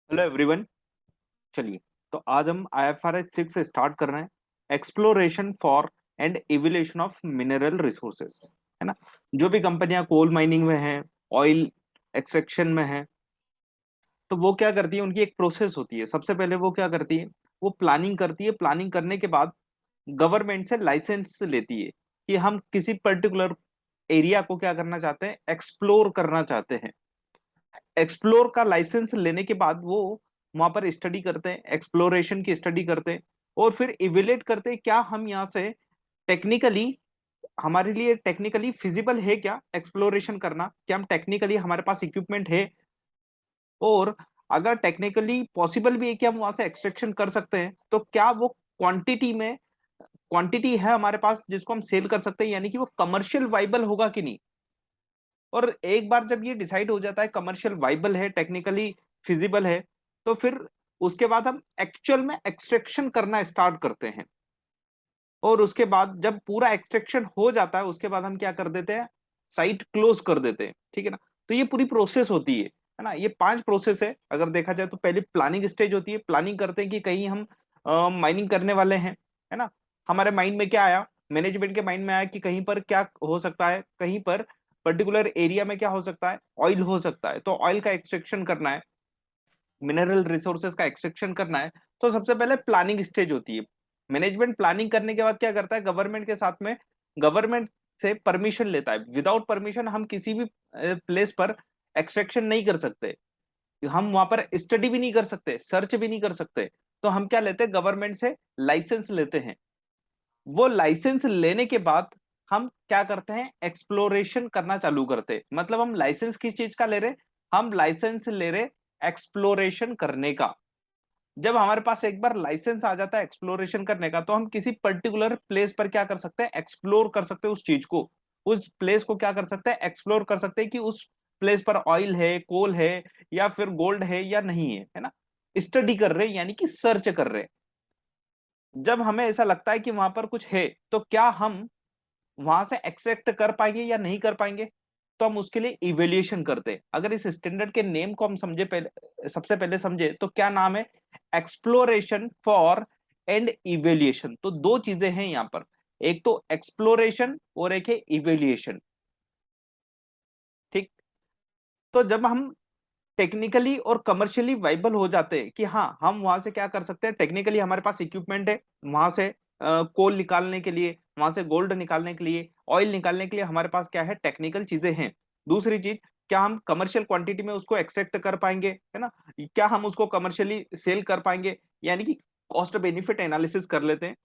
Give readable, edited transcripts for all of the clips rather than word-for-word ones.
Hello everyone. चलिए, तो आज हम IFRS 6 स्टार्ट कर रहे हैं। Exploration for and evolution of mineral resources, है ना। जो भी कंपनियां कोल माइनिंग में हैं, ऑयल एक्सट्रैक्शन में हैं, तो वो क्या करती है, उनकी एक प्रोसेस होती है। सबसे पहले वो क्या करती है, वो प्लानिंग करती है। प्लानिंग करने के बाद गवर्नमेंट से लाइसेंस लेती है कि हम किसी पर्टिकुलर एरिया को क्या करना चाहते हैं, एक्सप्लोर करना चाहते हैं। एक्सप्लोर का लाइसेंस लेने के बाद वो वहां पर स्टडी करते हैं, एक्सप्लोरेशन की स्टडी करते हैं, और फिर इवेल्युएट करते हैं क्या हम यहाँ से टेक्निकली, हमारे लिए टेक्निकली फिजिबल है क्या एक्सप्लोरेशन करना, क्या हम टेक्निकली हमारे पास इक्विपमेंट है, और अगर टेक्निकली पॉसिबल भी है कि हम वहां से एक्सट्रैक्शन कर सकते हैं, तो क्या वो क्वांटिटी में क्वांटिटी है हमारे पास जिसको हम सेल कर सकते हैं, यानी कि वो कमर्शियल वाइबल होगा कि नहीं। और एक बार जब ये डिसाइड हो जाता है कमर्शियल वाइबल है, टेक्निकली फिजिबल है, तो फिर उसके बाद हम एक्चुअल में एक्सट्रैक्शन करना स्टार्ट करते हैं। और उसके बाद जब पूरा एक्सट्रैक्शन हो जाता है, उसके बाद हम क्या कर देते हैं, साइट क्लोज कर देते हैं। ठीक है ना। तो ये पूरी प्रोसेस होती है ना। ये 5 प्रोसेस है अगर देखा जाए तो। पहले प्लानिंग स्टेज होती है, प्लानिंग करते हैं कि कहीं हम माइनिंग करने वाले हैं, है ना। हमारे माइंड में क्या आया, मैनेजमेंट के माइंड में आया कि कहीं पर क्या हो सकता है, कहीं पर पर्टिकुलर एरिया में क्या हो सकता है, ऑयल हो सकता है, तो ऑयल का एक्सट्रैक्शन करना है, मिनरल रिसोर्सेज का एक्सट्रैक्शन करना है। तो सबसे पहले प्लानिंग स्टेज होती है। मैनेजमेंट प्लानिंग करने के बाद क्या करता है, गवर्नमेंट के साथ में गवर्नमेंट से परमिशन लेता है। विदाउट परमिशन हम किसी भी प्लेस पर एक्सट्रैक्शन नहीं कर सकते, हम वहां पर स्टडी भी नहीं कर सकते, सर्च भी नहीं कर सकते। तो हम क्या लेते हैं, गवर्नमेंट से लाइसेंस लेते हैं। वो लाइसेंस लेने के बाद हम क्या करते हैं, एक्सप्लोरेशन करना चालू करते हैं। मतलब हम लाइसेंस किस चीज का ले रहे, हम लाइसेंस ले रहे एक्सप्लोरेशन करने का। जब हमारे पास एक बार लाइसेंस आ जाता है एक्सप्लोरेशन करने का, तो हम किसी पर्टिकुलर प्लेस पर क्या कर सकते हैं, एक्सप्लोर कर सकते हैं उस चीज को। उस प्लेस को क्या कर सकते हैं, एक्सप्लोर कर सकते हैं कि उस प्लेस पर ऑयल है, कोल है, या फिर गोल्ड है या नहीं है ना। स्टडी कर रहे हैं, यानी कि सर्च कर रहे हैं। जब हमें ऐसा लगता है कि वहां पर कुछ है, तो क्या हम वहां से एक्सट्रैक्ट कर पाएंगे या नहीं कर पाएंगे, तो हम उसके लिए इवेल्युएशन करते हैं। अगर इस स्टैंडर्ड के नेम को हम समझे, पहले सबसे पहले समझे तो क्या नाम है, एक्सप्लोरेशन फॉर एंड इवेल्युएशन। तो दो चीजें हैं यहां पर, एक तो एक्सप्लोरेशन और एक है इवेल्युएशन। ठीक। तो जब हम टेक्निकली और कमर्शियली वाइबल हो जाते हैं कि हाँ हम वहां से क्या कर सकते हैं, टेक्निकली हमारे पास इक्विपमेंट है, वहां से कोल निकालने के लिए, वहां से गोल्ड निकालने के लिए, ऑयल निकालने के लिए हमारे पास क्या है, टेक्निकल चीजें हैं। दूसरी चीज, क्या हम कमर्शियल क्वांटिटी में उसको एक्सट्रैक्ट कर पाएंगे, है ना, क्या हम उसको कमर्शियली सेल कर पाएंगे, यानी कि कॉस्ट बेनिफिट एनालिसिस कर लेते हैं।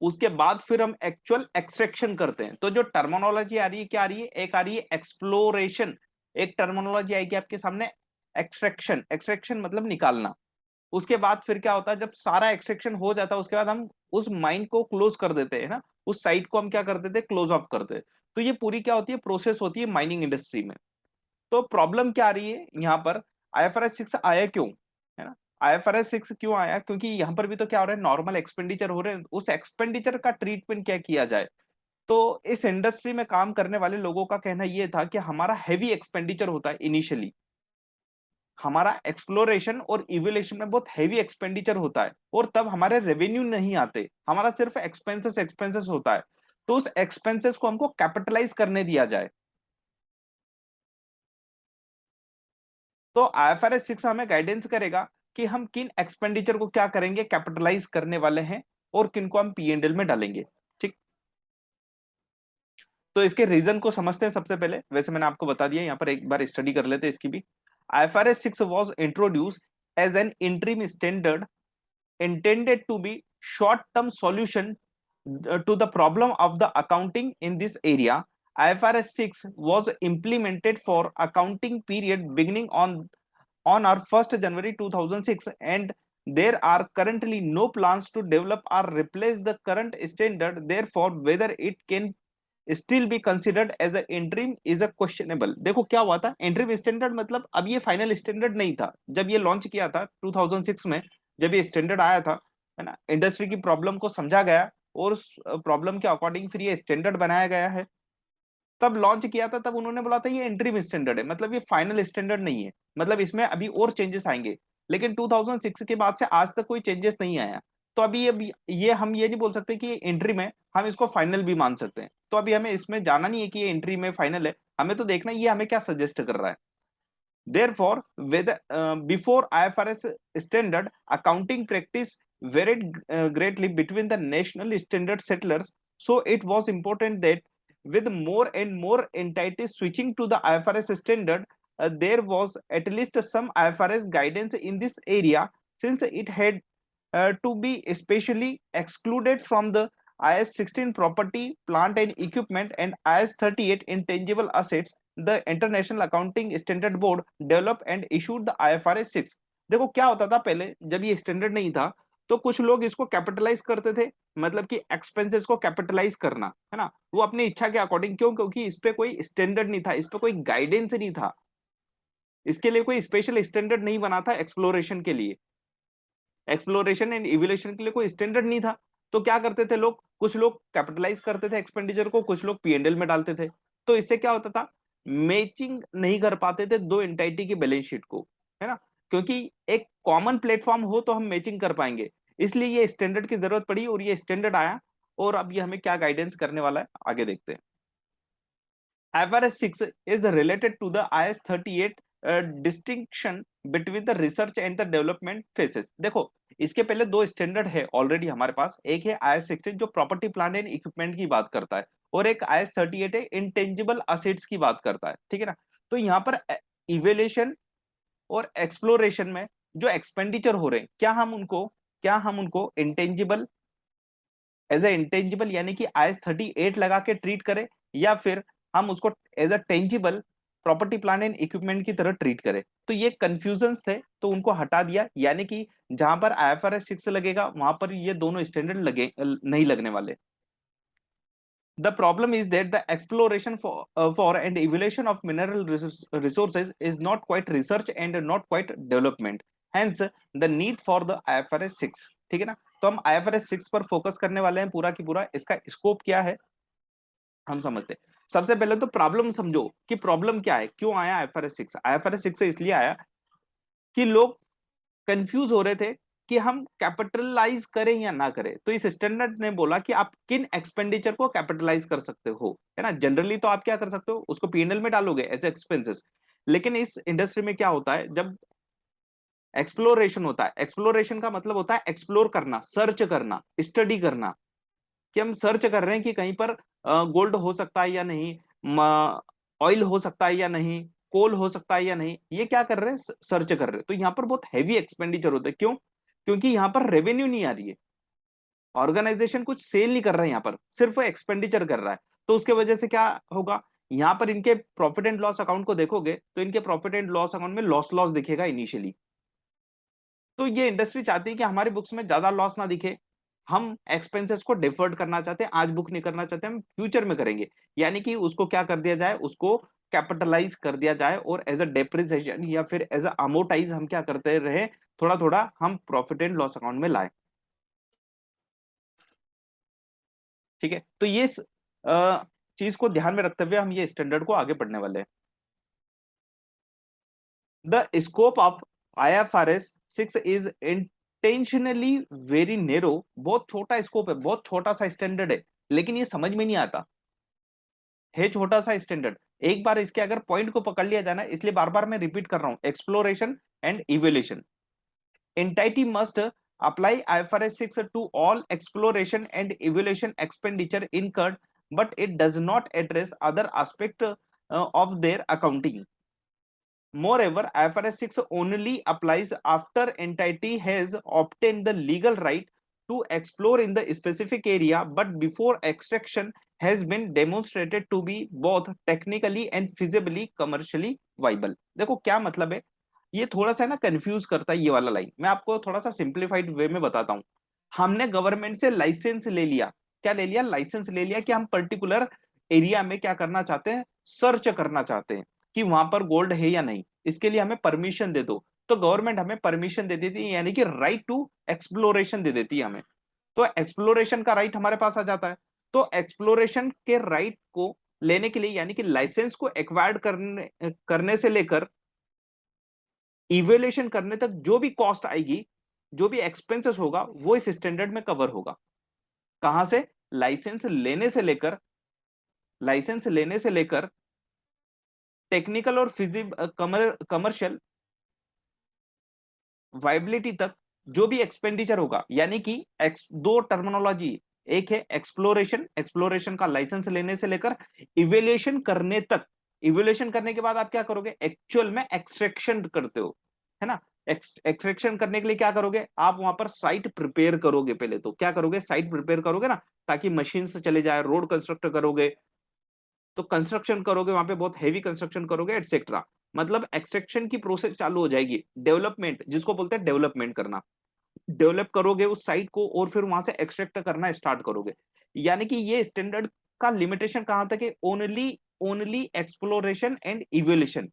उसके बाद फिर हम एक्चुअल एक्सट्रैक्शन करते हैं। तो जो टर्मिनोलॉजी आ रही है, क्या आ रही है, एक आ रही है एक्सप्लोरेशन, एक टर्मिनोलॉजी आएगी आपके सामने एक्सट्रैक्शन। एक्सट्रैक्शन मतलब निकालना। उसके बाद फिर क्या होता है, जब सारा एक्सट्रैक्शन हो जाता है, उसके बाद हम उस माइन को क्लोज कर देते हैं ना, उस साइट को हम क्या कर देते हैं, क्लोज ऑफ करते हैं। तो ये पूरी क्या होती है, प्रोसेस होती है माइनिंग इंडस्ट्री में। तो प्रॉब्लम क्या आ रही है यहाँ पर, IFRS 6 आया क्यों, है ना। IFRS 6 क्यों आया, क्योंकि यहाँ पर भी तो क्या हो रहा है, नॉर्मल एक्सपेंडिचर हो रहे हैं, उस एक्सपेंडिचर का ट्रीटमेंट क्या किया जाए। तो इस इंडस्ट्री में काम करने वाले लोगों का कहना यह था कि हमारा हैवी एक्सपेंडिचर होता है इनिशियली, हमारा एक्सप्लोरेशन और इवोल्यूशन में बहुत हैवी एक्सपेंडिचर होता है, और तब हमारे रेवेन्यू नहीं आते, हमारा सिर्फ एक्सपेंसेस एक्सपेंसेस होता है। तो उस एक्सपेंसेस को हमको कैपिटलाइज करने दिया जाए। तो IFRS 6 हमें गाइडेंस करेगा कि हम किन एक्सपेंडिचर को क्या करेंगे, कैपिटलाइज करने वाले हैं, और किन को हम P&L में डालेंगे। ठीक। तो इसके रीजन को समझते हैं सबसे पहले। वैसे मैंने आपको बता दिया, यहाँ पर एक बार स्टडी कर लेते हैं इसकी भी। IFRS 6 was introduce as an interim standard intended to be short-term solution to the problem of the accounting in this area. IFRS 6 was implemented for accounting period beginning on our 1st January 2006, and there are currently no plans to develop or replace the current standard. Therefore, whether it can still be considered as a interim is a questionable. देखो क्या हुआ था, interim standard मतलब अब ये final standard नहीं था जब ये लॉन्च किया था 2006 में। जब ये स्टैंडर्ड आया था, है ना, इंडस्ट्री की प्रॉब्लम को समझा गया, और उस प्रॉब्लम के अकॉर्डिंग फिर ये स्टैंडर्ड बनाया गया है। तब लॉन्च किया था, तब उन्होंने बोला था ये इंटरिम स्टैंडर्ड है, मतलब ये फाइनल स्टैंडर्ड नहीं है, मतलब इसमें अभी और चेंजेस आएंगे। लेकिन 2006 के बाद से आज तक कोई चेंजेस नहीं आया। तो अभी ये हम ये नहीं बोल सकते कि एंट्री में हम इसको फाइनल भी मान सकते हैं। तो अभी हमें इसमें जाना नहीं है कि ये एंट्री में फाइनल है, हमें तो देखना है ये हमें क्या सजेस्ट कर रहा है। Therefore, whether before IFRS standard, accounting practice varied greatly between the national standard settlers. So it was important that with more and more entities switching to the IFRS standard, there was at least some IFRS guidance in this area, since it had to be especially excluded from the IS 16 property, plant and equipment and IS 38 intangible assets. The International Accounting Standard Board developed and issued the IFRS 6. देखो क्या होता था पहले जब ये standard नहीं था, तो कुछ लोग इसको कैपिटलाइज करते थे, मतलब कि एक्सपेंसेस को कैपिटलाइज करना है ना, वो अपनी इच्छा के अकॉर्डिंग। क्यों? क्योंकि इस पे कोई स्टैंडर्ड नहीं था, इस पे कोई गाइडेंस नहीं था, इसके लिए कोई स्पेशल स्टैंडर्ड नहीं बना था एक्सप्लोरेशन के लिए, एक्सप्लोरेशन एंड इवोल्यूशन के लिए कोई स्टैंडर्ड नहीं था। तो क्या करते थे लोग, कुछ लोग कैपिटलाइज करते थे एक्सपेंडिचर को, कुछ लोग पीएनएल में डालते थे। तो इससे क्या होता था, मैचिंग नहीं कर पाते थे दो एंटाइटी की बैलेंस शीट को, है ना, क्योंकि एक कॉमन प्लेटफॉर्म हो तो हम मैचिंग कर पाएंगे। इसलिए ये स्टैंडर्ड की जरूरत पड़ी और ये स्टैंडर्ड आया। और अब ये हमें क्या गाइडेंस करने वाला है आगे देखते हैं। IFRS 6 is related to the IS 38 distinction between the research and the development phases। देखो इसके पहले दो स्टैंडर्ड है ऑलरेडी हमारे पास, एक है IS 16 जो प्रॉपर्टी प्लांट एंड इक्विपमेंट की बात करता है, और एक IS 38 है इंटेंजिबल असेट्स की बात करता है, ठीक है ना। तो यहाँ पर इवेल्यूशन और एक्सप्लोरेशन में जो एक्सपेंडिचर हो रहे हैं, क्या हम उनको इंटेंजिबल एज ए इंटेंजिबल यानी कि IS 38 लगा के ट्रीट करें, या फिर हम उसको as a tangible property plant and equipment की तरह ट्रीट करें। तो ये कंफ्यूजन थे, तो उनको हटा दिया, यानी कि जहां पर IFRS 6 लगेगा वहां पर ये दोनों स्टैंडर्ड लगे नहीं लगने वाले। The problem is that the exploration for and evaluation of mineral resources is not quite research and not quite development. Hence, the need for the IFRS 6। ठीक है ना। तो हम IFRS 6 पर फोकस करने वाले हैं पूरा की पूरा। इसका स्कोप क्या है हम समझते हैं। सबसे पहले तो प्रॉब्लम समझो कि प्रॉब्लम क्या है, क्यों आया IFRS 6। IFRS 6 से इसलिए आया कि लोग कंफ्यूज हो रहे थे कि हम कैपिटलाइज करें या ना करें। तो इस स्टैंडर्ड ने बोला कि आप किन एक्सपेंडिचर को कैपिटलाइज कर सकते हो, है ना। जनरली तो आप क्या कर सकते हो, उसको पीएनएल में डालोगे एज एक्सपेंसेस। लेकिन इस इंडस्ट्री में क्या होता है, जब एक्सप्लोरेशन होता है, एक्सप्लोरेशन का मतलब होता है एक्सप्लोर करना, सर्च करना, स्टडी करना, कि हम सर्च कर रहे हैं कि कहीं पर गोल्ड हो सकता है या नहीं, ऑयल हो सकता है या नहीं, कोल हो सकता है या नहीं, ये क्या कर रहे हैं, सर्च कर रहे हैं। तो यहाँ पर बहुत हैवी एक्सपेंडिचर होता है। क्यों? क्योंकि यहाँ पर रेवेन्यू नहीं आ रही है, ऑर्गेनाइजेशन कुछ सेल नहीं कर रहा है, यहाँ पर सिर्फ एक्सपेंडिचर कर रहा है। तो उसके वजह से क्या होगा, यहाँ पर इनके प्रॉफिट एंड लॉस अकाउंट को देखोगे तो इनके प्रॉफिट एंड लॉस अकाउंट में लॉस लॉस दिखेगा इनिशियली। तो ये इंडस्ट्री चाहती है कि हमारी बुक्स में ज्यादा लॉस ना दिखे, हम एक्सपेंसेस को डिफर्ड करना चाहते हैं, आज बुक नहीं करना चाहते, हम फ्यूचर में करेंगे। यानी कि उसको क्या कर दिया जाए, उसको कैपिटलाइज कर दिया जाए और एज अ डेप्रिसिएशन या फिर एज अ अमोर्टाइज हम क्या करते रहे, थोड़ा थोड़ा हम प्रॉफिट एंड लॉस अकाउंट में लाए। ठीक है, तो ये चीज को ध्यान में रखते हुए हम ये स्टैंडर्ड को आगे बढ़ने वाले हैं। The scope of IFRS 6 is intentionally very narrow. बहुत छोटा स्कोप है, बहुत छोटा सा स्टैंडर्ड है, लेकिन ये समझ में नहीं आता है, छोटा सा स्टैंडर्ड। एक बार इसके अगर पॉइंट को पकड़ लिया जाना, इसलिए बार बार मैं रिपीट कर रहा हूं, exploration and evaluation. Entity must apply IFRS 6 to all exploration and evaluation expenditure incurred, but it does not address other aspect of their accounting. Moreover, IFRS 6 only applies after entity has obtained the legal right to explore in the specific area, but before extraction has been demonstrated to be both technically and feasibly commercially viable। देखो क्या मतलब है, ये थोड़ा सा ना confuse करता है ये वाला लाइन। मैं आपको थोड़ा सा सिंप्लीफाइड वे में बताता हूँ। हमने गवर्नमेंट से लाइसेंस ले लिया, क्या ले लिया, लाइसेंस ले लिया कि हम पर्टिकुलर एरिया में क्या करना चाहते हैं, सर्च करना चाहते हैं कि वहां पर गोल्ड है या नहीं, इसके लिए हमें परमिशन दे दो। तो गवर्नमेंट हमें परमिशन दे देती है, यानी कि राइट टू एक्सप्लोरेशन दे देती है हमें। तो एक्सप्लोरेशन का राइट हमारे पास आ जाता है। तो एक्सप्लोरेशन के राइट को लेने के लिए, यानी कि लाइसेंस को एक्वायर्ड करने से लेकर इवेल्युएशन करने तक जो भी कॉस्ट आएगी, जो भी एक्सपेंसेस होगा, वो इस स्टैंडर्ड में कवर होगा। कहां से? लाइसेंस लेने से लेकर, लाइसेंस लेने से लेकर टेक्निकल और कमर्शियल वाइबिलिटी तक जो भी एक्सपेंडिचर होगा। यानी कि दो टर्मिनोलॉजी, एक है एक्सप्लोरेशन, एक्सप्लोरेशन का लाइसेंस लेने से लेकर इवेल्युएशन करने तक। इवेल्युएशन करने के बाद आप क्या करोगे? एक्चुअल में एक्सट्रैक्शन करते हो, है ना। एक्सट्रैक्शन करने के लिए क्या करोगे? आप वहां पर साइट प्रिपेयर करोगे। पहले तो क्या करोगे? साइट प्रिपेयर करोगे ना, ताकि मशीन से चले जाए। रोड कंस्ट्रक्ट करोगे तो कंस्ट्रक्शन करोगे, वहां पे बहुत हेवी कंस्ट्रक्शन करोगे एटसेट्रा। मतलब एक्सट्रैक्शन की प्रोसेस चालू हो जाएगी। डेवलपमेंट, जिसको बोलते हैं डेवलपमेंट करना, डेवलप करोगे उस साइट को और फिर वहां से एक्सट्रैक्ट करना स्टार्ट करोगे। यानी कि ये स्टैंडर्ड का लिमिटेशन कहां तक है? Only only exploration and evaluation.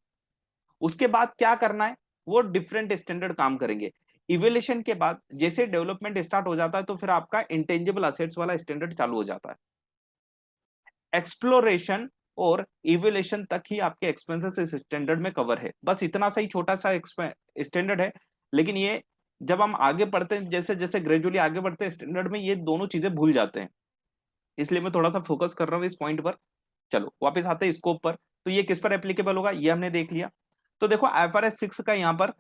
उसके बाद क्या करना है? वो डिफरेंट स्टैंडर्ड काम करेंगे। इवेल्यूशन के बाद जैसे डेवलपमेंट स्टार्ट हो जाता है तो फिर आपका इंटेंजिबल असेट्स वाला स्टैंडर्ड चालू हो जाता है। एक्सप्लोरेशन और इवेल्यूशन तक ही आपके एक्सपेंसेस इस स्टैंडर्ड में कवर है। बस इतना सा ही छोटा सा स्टैंडर्ड है। लेकिन ये जब हम आगे बढ़ते हैं, जैसे जैसे ग्रेजुअली आगे बढ़ते हैं स्टैंडर्ड में, ये दोनों चीजें भूल जाते हैं। इसलिए मैं थोड़ा सा फोकस कर रहा हूँ इस पॉइंट पर। चलो वापस आते हैं स्कोप पर। तो ये किस पर एप्लीकेबल होगा, ये हमने देख लिया। तो देखो IFRS 6 का यहाँ पर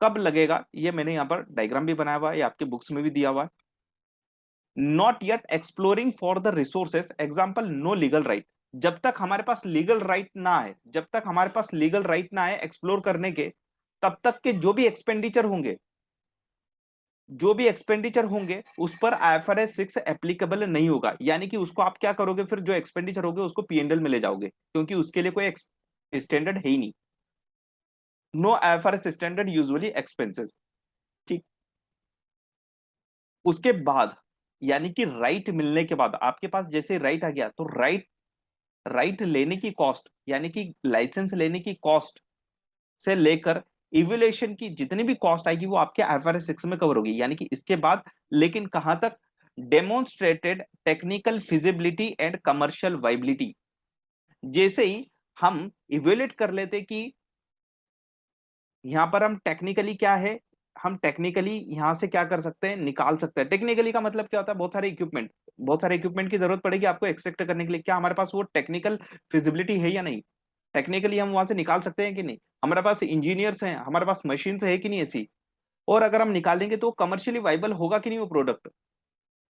कब लगेगा, ये मैंने यहाँ पर डायग्राम भी बनाया हुआ है, ये आपके बुक्स में भी दिया हुआ है। Not yet exploring for the resources, example no legal right. जब तक हमारे पास लीगल राइट ना आए, जब तक हमारे पास लीगल राइट ना आए एक्सप्लोर करने के, तब तक के जो भी एक्सपेंडिचर होंगे, जो भी एक्सपेंडिचर होंगे उस पर IFRS 6 एप्लीकेबल नहीं होगा। यानी कि उसको आप क्या करोगे? फिर जो एक्सपेंडिचर होगे उसको P&L में ले जाओगे, क्योंकि उसके लिए कोई स्टैंडर्ड है ही नहीं। No IFRS standard usually expenses. ठीक। उसके बाद यानी कि राइट मिलने के बाद आपके पास जैसे राइट आ गया, तो राइट राइट लेने की कॉस्ट, यानी कि लाइसेंस लेने की कॉस्ट से लेकर इवोल्यूशन की जितनी भी कॉस्ट आएगी वो आपके IFRS 6 में कवर होगी। यानी कि इसके बाद, लेकिन कहां तक? Demonstrated technical feasibility and commercial viability. जैसे ही हम इवेल्युएट कर लेते कि यहां पर हम टेक्निकली क्या है, हम टेक्निकली यहां से क्या कर सकते हैं? निकाल सकते हैं। टेक्निकली का मतलब क्या होता है? बहुत सारे इक्विपमेंट, बहुत सारे इक्विपमेंट की जरूरत पड़ेगी आपको एक्सट्रैक्ट करने के लिए। क्या हमारे पास वो टेक्निकल फिजिबिलिटी है या नहीं? टेक्निकली हम वहां से निकाल सकते हैं कि नहीं? हमारे पास इंजीनियर्स हैं, हमारे पास मशीन है कि नहीं ऐसी? और अगर हम निकालेंगे तो कमर्शियली वाइबल होगा कि नहीं वो प्रोडक्ट?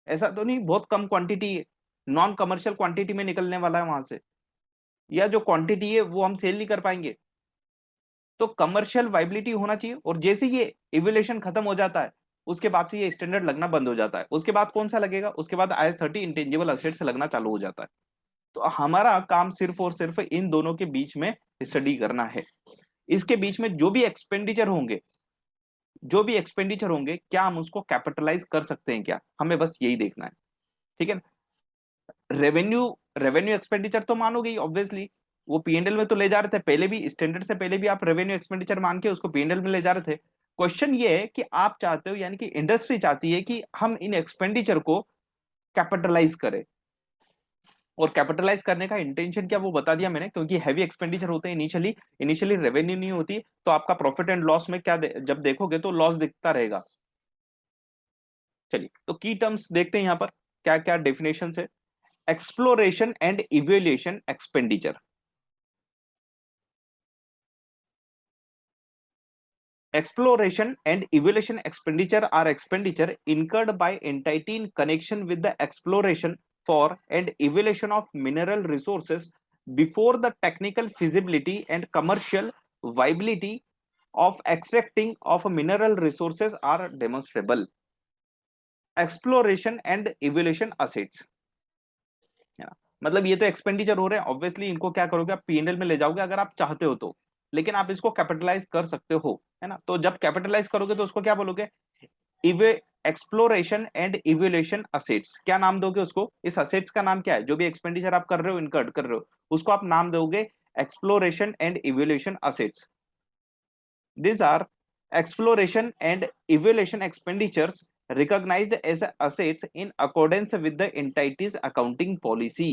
ऐसा तो नहीं बहुत कम क्वांटिटी, नॉन कमर्शियल क्वांटिटी में निकलने वाला है वहां से, या जो क्वांटिटी है वो हम सेल नहीं कर पाएंगे। तो कमर्शियल वाइबिलिटी होना चाहिए। और जैसे ये इवोल्यूशन खत्म हो जाता है, उसके बाद से ये स्टैंडर्ड लगना बंद हो जाता है। उसके बाद कौन सा लगेगा? उसके बाद IS 30 इंटेंजिबल असेट्स लगना चालू हो जाता है। तो हमारा काम सिर्फ और सिर्फ इन दोनों के बीच में स्टडी करना है। इसके बीच में जो भी एक्सपेंडिचर होंगे, जो भी एक्सपेंडिचर होंगे, क्या हम उसको कैपिटलाइज कर सकते हैं क्या? हमें बस यही देखना है। ठीक है। रेवेन्यू रेवेन्यू एक्सपेंडिचर तो मानोगे ही ऑब्वियसली, वो P&L में तो ले जा रहे थे पहले भी, स्टैंडर्ड से पहले भी आप रेवेन्यू एक्सपेंडिचर मान के उसको P&L में ले जा रहे थे। क्वेश्चन ये है कि आप चाहते हो, यानी कि इंडस्ट्री चाहती है कि हम इन एक्सपेंडिचर को कैपिटलाइज करें। और कैपिटलाइज करने का इंटेंशन क्या, वो बता दिया मैंने। क्योंकि हैवी एक्सपेंडिचर होते हैं इनिशियली, इनिशियली रेवेन्यू नहीं होती, तो आपका प्रॉफिट एंड लॉस में क्या जब देखोगे तो लॉस दिखता रहेगा। चलिए तो की टर्म्स देखते हैं यहाँ पर क्या क्या डेफिनेशन है। Exploration and evaluation expenditure. Exploration and evaluation expenditure are expenditure incurred by entity in connection with the exploration for and evaluation of mineral resources before the technical feasibility and commercial viability of extracting of mineral resources are demonstrable. Exploration and evaluation assets, है ना। मतलब ये तो expenditure हो रहे हैं, obviously इनको क्या करोगे? आप P&L में ले जाओगे अगर आप चाहते हो तो। लेकिन आप इसको कैपिटलाइज कर सकते हो, है ना। तो जब कैपिटलाइज करोगे तो उसको क्या बोलोगे? इवे एक्सप्लोरेशन एंड इवेल्युएशन असेट्स। क्या नाम दोगे उसको? इस असेट्स का नाम क्या है? जो भी एक्सपेंडिचर आप कर रहे हो, इनकर्ड कर रहे हो, उसको आप नाम दोगे exploration and evaluation assets. These are exploration and evaluation expenditures recognized as assets in accordance with the entities accounting policy।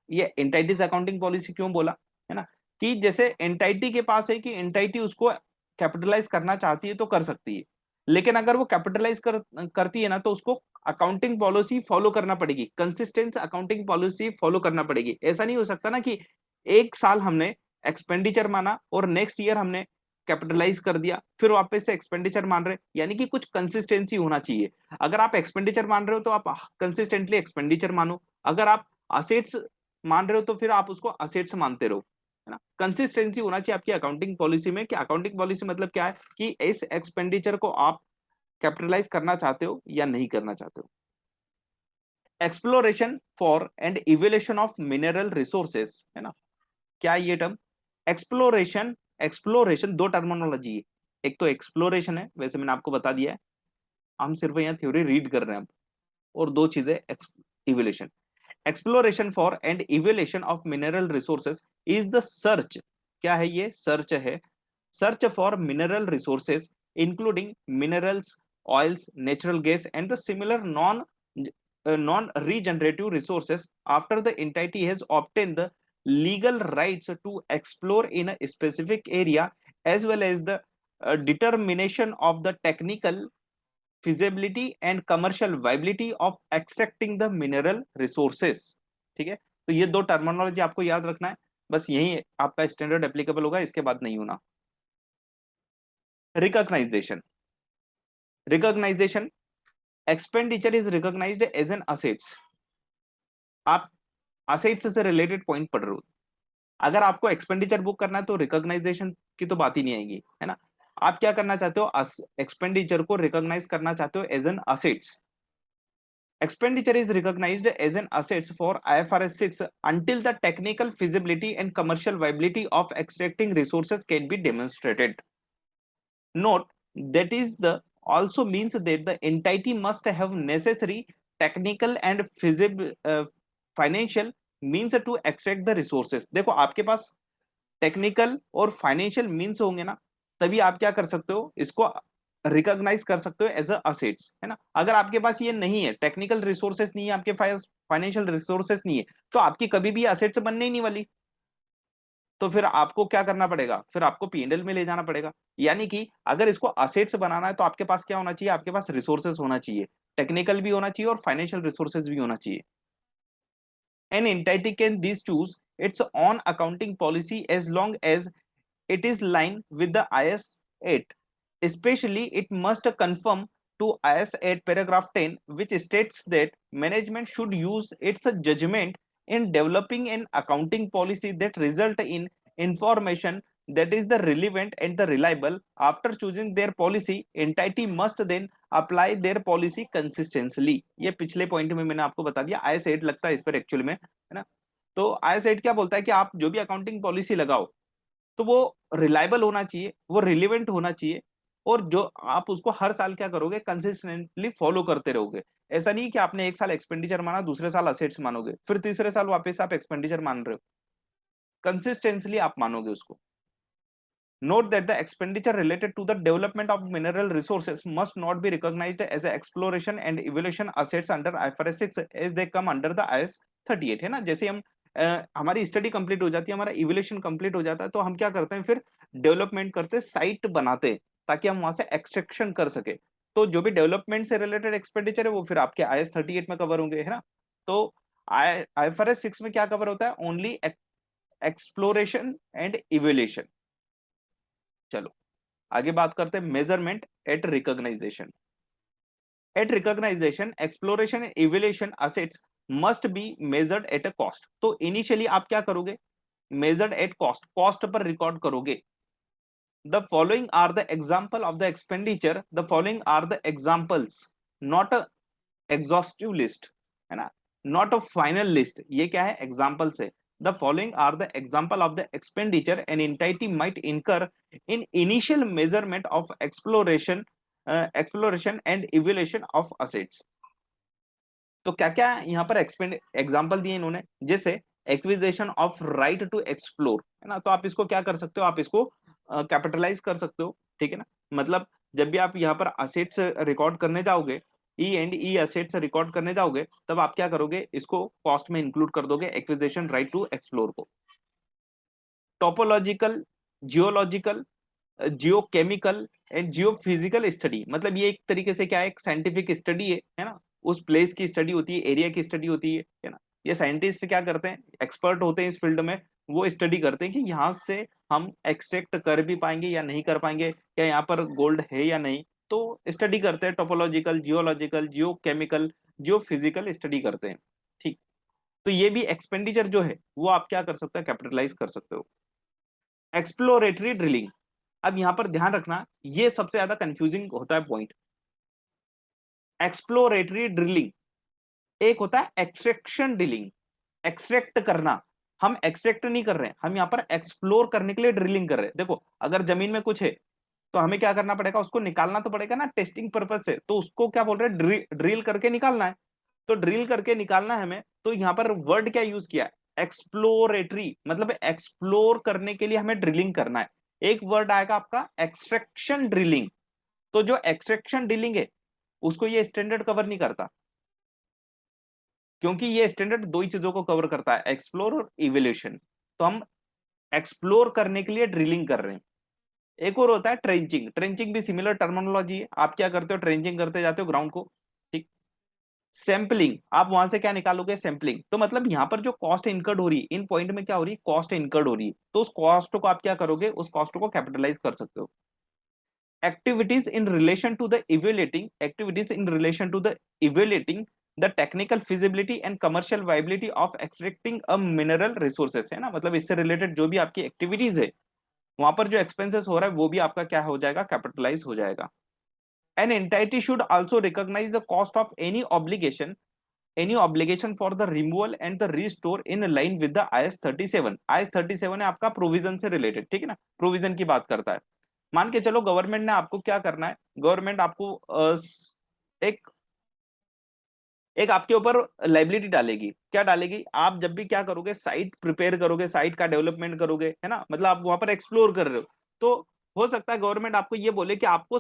ये entities accounting policy क्यों बोला, है ना? कि जैसे एंटाइटी के पास है कि एंटाइटी उसको कैपिटलाइज करना चाहती है तो कर सकती है, लेकिन अगर वो कैपिटलाइज करती है ना तो उसको अकाउंटिंग पॉलिसी फॉलो करना पड़ेगी, कंसिस्टेंट अकाउंटिंग पॉलिसी फॉलो करना पड़ेगी। ऐसा नहीं हो सकता ना कि एक साल हमने एक्सपेंडिचर माना और नेक्स्ट ईयर हमने कैपिटलाइज कर दिया फिर वापस से एक्सपेंडिचर मान रहे, यानी कि कुछ कंसिस्टेंसी होना चाहिए। अगर आप एक्सपेंडिचर मान रहे हो तो आप कंसिस्टेंटली एक्सपेंडिचर मानो, अगर आप असेट्स मान रहे हो तो फिर आप उसको असेट्स मानते रहो, है ना। कंसिस्टेंसी होना चाहिए आपकी अकाउंटिंग पॉलिसी में, कि अकाउंटिंग पॉलिसी मतलब क्या है कि इस एक्सपेंडिचर को आप कैपिटलाइज करना चाहते हो या नहीं करना चाहते हो। Exploration for and evaluation of mineral resources, है ना। क्या ये टर्म एक्सप्लोरेशन, एक्सप्लोरेशन दो टर्मिनोलॉजी है, एक तो एक्सप्लोरेशन है, वैसे मैंने आपको बता दिया है, हम सिर्फ यहाँ थ्योरी रीड कर रहे हैं अब, और दो चीजें evaluation. Exploration for and evaluation of mineral resources is the search, क्या है ये सर्च है, search for mineral resources including minerals, oils, natural gas and the similar non regenerative resources after the entity has obtained the legal rights to explore in a specific area, as well as the determination of the technical feasibility and commercial viability of extracting the mineral resources। ठीक है, तो ये दो terminology आपको याद रखना है, बस यही आपका स्टैंडर्ड एप्लीकेबल होगा, इसके बाद नहीं होना। Recognisation, recognisation expenditure is recognised as an assets. आप असेट्स से रिलेटेड पॉइंट पढ़ रहे हो, अगर आपको एक्सपेंडिचर बुक करना है तो रिकॉग्नाइजेशन की तो बात ही नहीं आएगी, है ना। आप क्या करना चाहते हो, एक्सपेंडिचर को रिकॉग्नाइज करना चाहते हो as an assets. Expenditure is recognized as an assets for IFRS 6 until the technical feasibility and commercial viability of extracting resources can be demonstrated. Note that is the also means that the entity must have necessary technical and feasible financial means to extract the resources। देखो आपके पास technical और financial means होंगे ना, तभी आप क्या कर सकते हो, इसको रिकॉग्नाइज कर सकते हो एज अ असेट्स, है ना। अगर आपके पास ये नहीं है, टेक्निकल रिसोर्सेस नहीं है आपके पास, फाइनेंशियल रिसोर्सेस नहीं है, तो आपकी कभी भी असेट्स बनने ही नहीं वाली। तो फिर आपको क्या करना पड़ेगा, फिर आपको पीएनएल में ले जाना पड़ेगा। यानी कि अगर इसको असेट्स बनाना है तो आपके पास क्या होना चाहिए, आपके पास रिसोर्सेस होना चाहिए, टेक्निकल भी होना चाहिए और फाइनेंशियल रिसोर्सेज भी होना चाहिए। An entity can these choose its own accounting policy as long as it is line with the IS 8. Especially, it must conform to IS 8 paragraph 10, which states that management should use its judgment in developing an accounting policy that result in information that is the relevant and the reliable. After choosing their policy, entity must then apply their policy consistently. ये पिछले point में मैंने आपको बता दिया, IS 8 लगता है इस पर एक्चुअल में, है ना। तो IS 8 क्या बोलता है कि आप जो भी अकाउंटिंग पॉलिसी लगाओ तो वो रिलायबल होना चाहिए, वो रिलेवेंट होना चाहिए, और जो आप उसको हर साल क्या करोगे, कंसिस्टेंटली फॉलो करते रहोगे। ऐसा नहीं कि आपने एक साल एक्सपेंडिचर माना, दूसरे साल असेट्स मानोगे, फिर तीसरे साल वापस आप एक्सपेंडिचर मान रहे हो, कंसिस्टेंटली आप मानोगे उसको। Note that the expenditure related to the development of mineral resources must not be recognized as a exploration and evaluation assets under IFRS 6 as they come under the IS 38, है ना। जैसे हम हमारी स्टडी कंप्लीट हो जाती है, हमारा evolution complete हो जाता है, तो हम क्या करते हैं, फिर डेवलपमेंट करते, साइट बनाते ताकि हम वहां से एक्सट्रैक्शन कर सके। तो जो भी डेवलपमेंट से रिलेटेड एक्सपेंडिचर है वो फिर आपके IS 38 में कवर होंगे, है ना। तो IFRS 6 में क्या कवर होता है, ओनली एक्सप्लोरेशन एंड इवोल्यूशन। चलो आगे बात करते हैं measurement at recognition. At recognition exploration and evaluation assets must be measured at a cost. तो इनिशियली आप क्या करोगे, मेजर्ड एट कॉस्ट, कॉस्ट पर रिकॉर्ड करोगे। The following are the example of the expenditure, the following are the examples, not a exhaustive list, है ना, not a final list. ये क्या है, एग्जांपल्स है। The following are the example of the expenditure an entity might incur in initial measurement of exploration and evaluation of assets। तो क्या क्या यहाँ पर एग्जाम्पल दिए इन्होंने, जैसे acquisition of right to explore, है ना। तो आप इसको क्या कर सकते हो, आप इसको कैपिटलाइज कर सकते हो, ठीक है ना। मतलब जब भी आप यहाँ पर असेट्स रिकॉर्ड करने जाओगे, E and E assets record करने जाओगे, तब आप क्या करोगे, इसको कॉस्ट में इंक्लूड कर दोगे, एक्विजिशन राइट टू एक्सप्लोर को। Topological, geological geochemical and geophysical study, मतलब ये एक तरीके से क्या है, एक साइंटिफिक स्टडी है ना, उस प्लेस की स्टडी होती है, एरिया की स्टडी होती है ना। ये साइंटिस्ट क्या करते हैं, एक्सपर्ट होते हैं इस फील्ड में, वो स्टडी करते हैं कि यहाँ से हम एक्सट्रैक्ट कर भी पाएंगे या नहीं कर पाएंगे, क्या यहाँ पर गोल्ड है या नहीं। तो स्टडी करते हैं, topological, geological, geochemical, geophysical study करते हैं। ठीक, तो ये भी एक्सपेंडिचर जो है वो आप क्या कर सकते हो, कैपिटलाइज कर सकते हो। एक्सप्लोरेटरी ड्रिलिंग, अब यहां पर ध्यान रखना, ये सबसे ज्यादा कंफ्यूजिंग होता है पॉइंट। एक्सप्लोरेटरी ड्रिलिंग, एक होता है एक्सट्रैक्शन ड्रिलिंग, एक्सट्रैक्ट करना। हम एक्सट्रैक्ट नहीं कर रहे हैं, हम यहाँ पर एक्सप्लोर करने के लिए ड्रिलिंग कर रहे हैं। देखो अगर जमीन में कुछ है तो हमें क्या करना पड़ेगा, उसको निकालना तो पड़ेगा ना टेस्टिंग पर्पज से, तो उसको क्या बोल रहे हैं, ड्रिल करके निकालना है। तो ड्रिल करके निकालना है हमें, तो यहाँ पर वर्ड क्या यूज किया, एक्सप्लोरेटरी, मतलब एक्सप्लोर करने के लिए हमें ड्रिलिंग करना है। एक वर्ड आएगा आपका एक्सट्रैक्शन ड्रिलिंग। तो जो एक्सट्रैक्शन ड्रिलिंग है उसको ये स्टैंडर्ड कवर नहीं करता, क्योंकि ये स्टैंडर्ड दो ही चीजों को कवर करता है, एक्सप्लोर और इवेल्यूशन। तो हम एक्सप्लोर करने के लिए ड्रिलिंग कर रहे हैं। एक और होता है ट्रेंचिंग, ट्रेंचिंग भी सिमिलर टर्मिनोलॉजी है। आप क्या करते हो, ट्रेंचिंग करते जाते हो ग्राउंड को। ठीक, सैंपलिंग, आप वहां से क्या निकालोगे, सैंपलिंग। तो मतलब यहाँ पर जो कॉस्ट इनकर्ड हो रही है, इन पॉइंट में क्या हो रही है, कॉस्ट इनकर्ड हो रही है, तो उस कॉस्ट को आप क्या करोगे, उस कॉस्ट को कैपिटलाइज कर सकते हो। activities in relation to the evaluating activities in relation to the evaluating the technical feasibility and commercial viability of extracting a mineral resources, है ना, मतलब इससे रिलेटेड जो भी आपकी एक्टिविटीज है वहां पर जो एक्सपेंसेस हो रहा है वो भी आपका क्या हो जाएगा, कैपिटलाइज हो जाएगा। An entity should also recognise the cost of any obligation for the removal and the restore in line with the IS 37। IS 37 है आपका प्रोविजन से रिलेटेड, ठीक है ना, प्रोविजन की बात करता है। मान के चलो गवर्नमेंट ने आपको क्या करना है, गवर्नमेंट आपको एक एक आपके ऊपर लाइबिलिटी डालेगी। क्या डालेगी, आप जब भी क्या करोगे, साइट प्रिपेयर करोगे, साइट का डेवलपमेंट करोगे, है ना, मतलब आप वहां पर एक्सप्लोर कर रहे हो, तो हो सकता है गवर्नमेंट आपको ये बोले कि आपको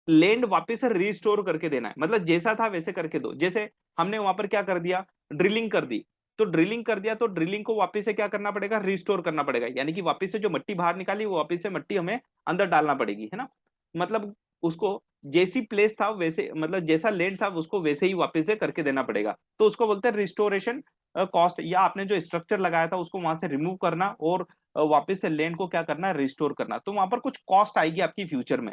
लैंड वापस से रिस्टोर करके देना है, मतलब जैसा था वैसे करके दो। जैसे हमने वहां पर क्या कर दिया, ड्रिलिंग कर दी, तो ड्रिलिंग कर दिया, तो ड्रिलिंग को वापस से क्या करना पड़ेगा, रिस्टोर करना पड़ेगा, यानी कि वापस से जो मट्टी बाहर निकाली वो वापस से मट्टी हमें अंदर डालना पड़ेगी, है ना। मतलब उसको जैसी प्लेस था वैसे, मतलब जैसा लैंड था उसको वैसे ही वापस से करके देना पड़ेगा, तो उसको बोलते हैं रिस्टोरेशन कॉस्ट। या आपने जो स्ट्रक्चर लगाया था उसको वहां से रिमूव करना और वापस से लैंड को क्या करना है, रिस्टोर करना, तो वहां पर कुछ कॉस्ट आएगी आपकी फ्यूचर में,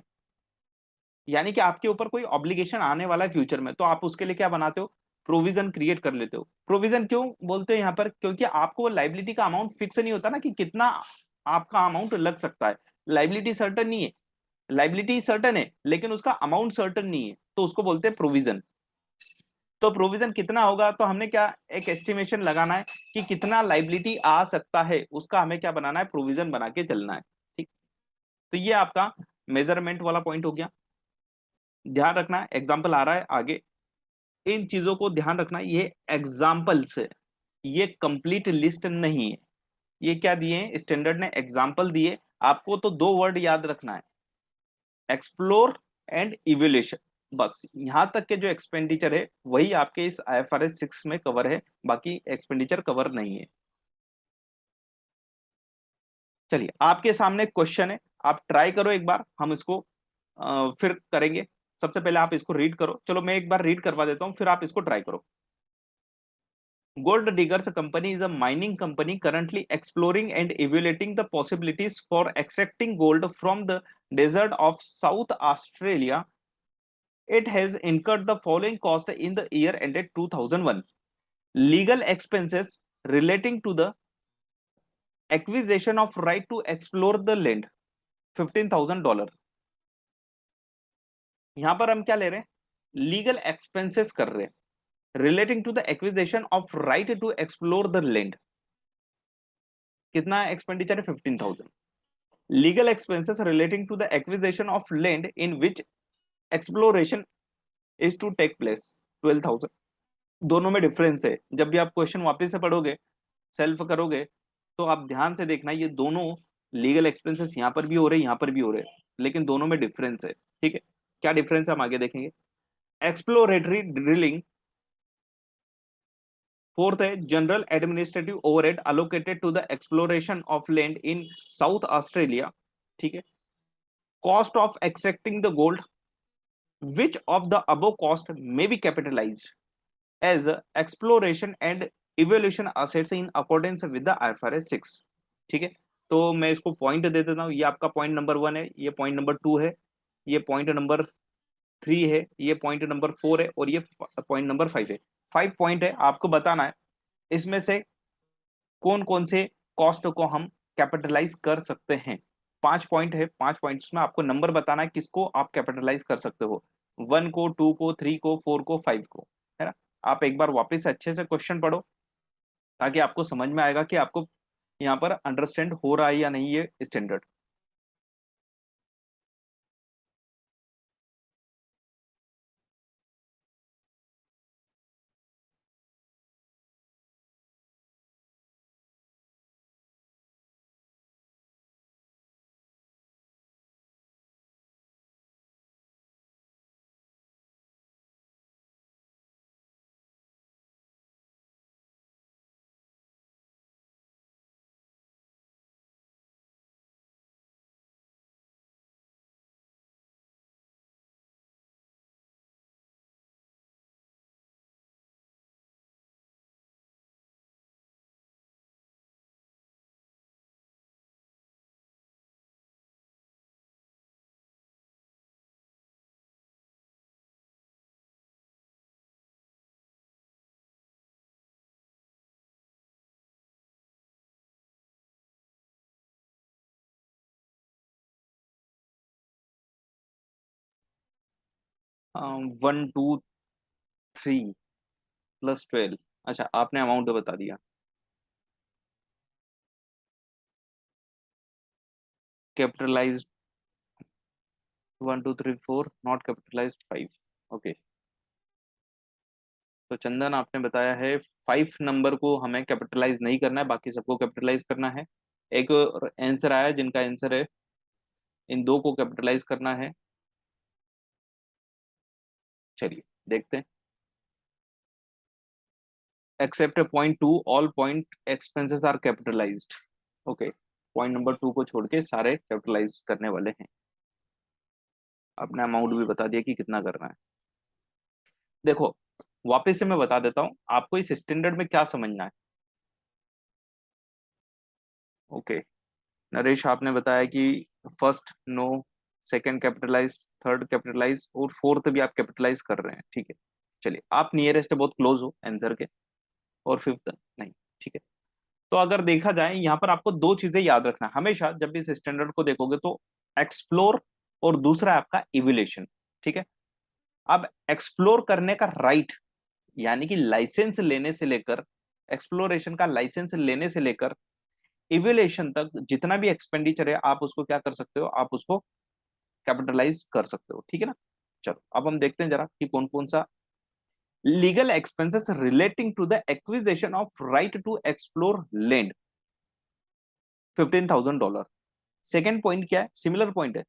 यानी कि आपके ऊपर कोई ऑब्लिगेशन आने वाला है फ्यूचर में, तो आप उसके लिए क्या बनाते हो, प्रोविजन क्रिएट कर लेते हो। प्रोविजन क्यों बोलते हैं यहाँ पर, क्योंकि आपको लाइबिलिटी का अमाउंट फिक्स नहीं होता ना, कि कितना आपका अमाउंट लग सकता है। लाइबिलिटी सर्टन नहीं है, लाइबिलिटी सर्टन है लेकिन उसका अमाउंट सर्टन नहीं है, तो उसको बोलते हैं प्रोविजन। तो प्रोविजन कितना होगा, तो हमने क्या एक एस्टिमेशन लगाना है कि कितना लाइबिलिटी आ सकता है, उसका हमें क्या बनाना है, प्रोविजन बना के चलना है। ठीक, तो ये आपका मेजरमेंट वाला पॉइंट हो गया। ध्यान रखना एग्जाम्पल आ रहा है आगे, इन चीजों को ध्यान रखना, ये एग्जाम्पल्स है, ये कंप्लीट लिस्ट नहीं है। ये क्या दिए हैं, स्टैंडर्ड ने एग्जाम्पल दिए, आपको तो दो वर्ड याद रखना है, एक्सप्लोर एंड इवेल्यूशन। बस यहां तक के जो एक्सपेंडिचर है वही आपके इस IFRS 6 में कवर है, बाकी एक्सपेंडिचर कवर नहीं है। चलिए आपके सामने क्वेश्चन है, आप ट्राई करो एक बार, हम इसको फिर करेंगे। सबसे पहले आप इसको रीड करो, चलो मैं एक बार रीड करवा देता हूं, फिर आप इसको ट्राई करो। Gold Diggers Company is a mining company currently exploring and evaluating the possibilities for extracting gold from the desert of South Australia. It has incurred the following cost in the year ended 2001. Legal expenses relating to the acquisition of right to explore the land, $15,000। यहां पर हम क्या ले रहे हैं, legal expenses कर रहे हैं relating to the acquisition of right to explore the land. कितना एक्सपेंडिचर है, 15,000। Legal expenses relating to the acquisition of land in which exploration is to take place, 12,000। दोनों में डिफरेंस है, जब भी आप क्वेश्चन वापस से पढ़ोगे, सेल्फ करोगे, तो आप ध्यान से देखना, ये दोनों लीगल एक्सपेंसेस यहाँ पर भी हो रहे हैं, यहाँ पर भी हो रहे हैं, लेकिन दोनों में डिफरेंस है। ठीक है, क्या डिफरेंस है हम आगे देखेंगे। एक्सप्लोरेटरी ड्रिलिंग, फोर्थ है general administrative overhead allocated to the exploration of land in South Australia. ठीक है। Cost of extracting the gold, which of the above cost may be capitalised as exploration and evolution assets in accordance with the IFRS 6। ठीक है, तो मैं इसको point दे देता हूँ। ये आपका पॉइंट नंबर 1 है, ये पॉइंट नंबर 2 है, ये पॉइंट नंबर 3 है, ये पॉइंट नंबर 4 है, और ये पॉइंट नंबर 5 है। 5 पॉइंट है, आपको बताना है इसमें से कौन कौन से कॉस्ट को हम कैपिटलाइज कर सकते हैं। 5 पॉइंट है, 5 पॉइंट्स में आपको नंबर बताना है किसको आप कैपिटलाइज कर सकते हो, 1 को, 2 को, 3 को, 4 को, 5 को, है ना। आप एक बार वापस अच्छे से क्वेश्चन पढ़ो ताकि आपको समझ में आएगा कि आपको यहाँ पर अंडरस्टैंड हो रहा है या नहीं ये स्टैंडर्ड। 1 2 3 + 12। अच्छा, आपने अमाउंट बता दिया। Capitalise 1 2 3 4, not capitalize 5। ओके, तो चंदन आपने बताया है 5 नंबर को हमें कैपिटलाइज नहीं करना है, बाकी सबको कैपिटलाइज करना है। एक आंसर आया जिनका आंसर है इन दो को कैपिटलाइज करना है। चलिए देखते हैं। Except point 2, all point expenses are capitalised. Okay, point number 2 को छोड़ के सारे कैपिटलाइज करने वाले हैं। आपने अमाउंट भी बता दिया कि कितना करना है। देखो, वापस से मैं बता देता हूं आपको इस स्टैंडर्ड में क्या समझना है। ओके, नरेश आपने बताया कि first no, second capitalise, third capitalise, और फोर्थ भी आप कैपिटलाइज कर रहे हैं। ठीक है, चलिए आप नियरेस्ट बहुत क्लोज हो आंसर के, और फिफ्थ नहीं। ठीक है, तो अगर देखा जाए यहाँ पर आपको दो चीजें याद रखना हमेशा जब भी इस स्टैंडर्ड को देखोगे तो, एक्सप्लोर और दूसरा है आपका इवोल्यूशन। ठीक है, अब एक्सप्लोर करने का राइट, यानी कि लाइसेंस लेने से लेकर, एक्सप्लोरेशन का लाइसेंस लेने से लेकर इवोल्यूशन तक जितना भी एक्सपेंडिचर है आप उसको क्या कर सकते हो, आप उसको कैपिटलाइज कर सकते हो। ठीक है ना। चलो अब हम देखते हैं जरा कि कौन कौन सा legal expenses relating to the acquisition of right to explore land, $15,000। Second point क्या है, सिमिलर पॉइंट है,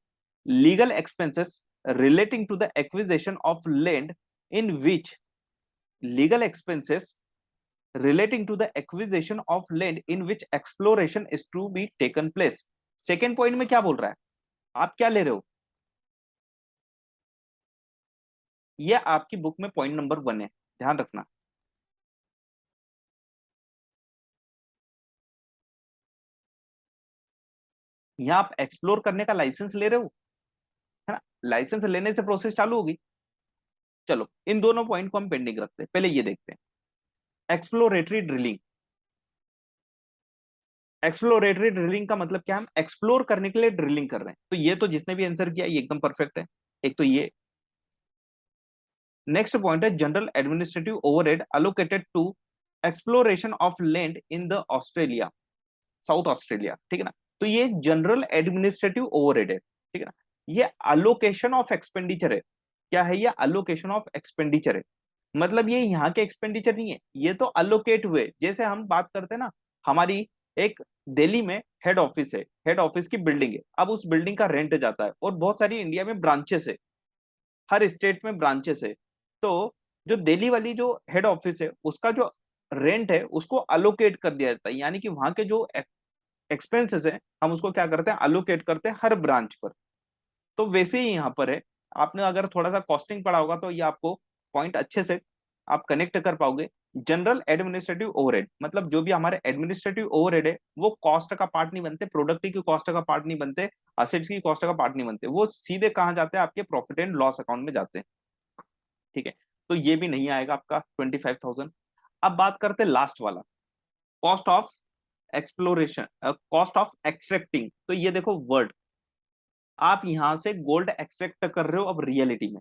legal expenses relating to the acquisition of land in which, legal expenses relating to the acquisition of land in which exploration is to be taken place। Second point में क्या बोल रहा है, आप क्या ले रहे हो, ये आपकी बुक में पॉइंट नंबर 1 है, ध्यान रखना। यहां आप एक्सप्लोर करने का लाइसेंस ले रहे हो, है ना, लाइसेंस लेने से प्रोसेस चालू होगी। चलो इन दोनों पॉइंट को हम पेंडिंग रखते हैं, पहले ये देखते हैं एक्सप्लोरेटरी ड्रिलिंग। एक्सप्लोरेटरी ड्रिलिंग का मतलब क्या, हम एक्सप्लोर करने के लिए ड्रिलिंग कर रहे हैं, तो ये तो जिसने भी आंसर किया ये एकदम परफेक्ट है। एक तो ये, नेक्स्ट पॉइंट है general administrative overhead allocated to exploration of land in the Australia, South Australia. ठीक है ना, तो ये जनरल एडमिनिस्ट्रेटिव ओवरहेड है। ठीक है ना, ये अलोकेशन ऑफ एक्सपेंडिचर है। क्या है ये, अलोकेशन ऑफ एक्सपेंडिचर है, मतलब ये यहाँ के एक्सपेंडिचर नहीं है, ये तो अलोकेट हुए। जैसे हम बात करते हैं ना, हमारी एक दिल्ली में हेड ऑफिस है, हेड ऑफिस की बिल्डिंग है, अब उस बिल्डिंग का रेंट जाता है, और बहुत सारी इंडिया में ब्रांचेस है, हर स्टेट में ब्रांचेस है। तो जो दिल्ली वाली जो हेड ऑफिस है उसका जो रेंट है उसको अलोकेट कर दिया जाता है, यानी कि वहां के जो एक्सपेंसेस है हम उसको क्या करते हैं, अलोकेट करते हैं हर ब्रांच पर। तो वैसे ही यहाँ पर है, आपने अगर थोड़ा सा कॉस्टिंग पढ़ा होगा तो ये आपको पॉइंट अच्छे से आप कनेक्ट कर पाओगे। जनरल एडमिनिस्ट्रेटिव ओवरहेड, मतलब जो भी हमारे एडमिनिस्ट्रेटिव ओवरहेड है वो कॉस्ट का पार्ट नहीं बनते, प्रोडक्ट की कॉस्ट का पार्ट नहीं बनते, असेट्स की कॉस्ट का पार्ट नहीं बनते, वो सीधे कहाँ जाते हैं, आपके प्रॉफिट एंड लॉस अकाउंट में जाते हैं। ठीक है, तो ये भी नहीं आएगा आपका 25,000। अब बात करते हैं लास्ट वाला, cost of exploration, cost of extracting. तो ये देखो वर्ड, आप यहां से गोल्ड एक्सट्रैक्ट कर रहे हो अब रियलिटी में,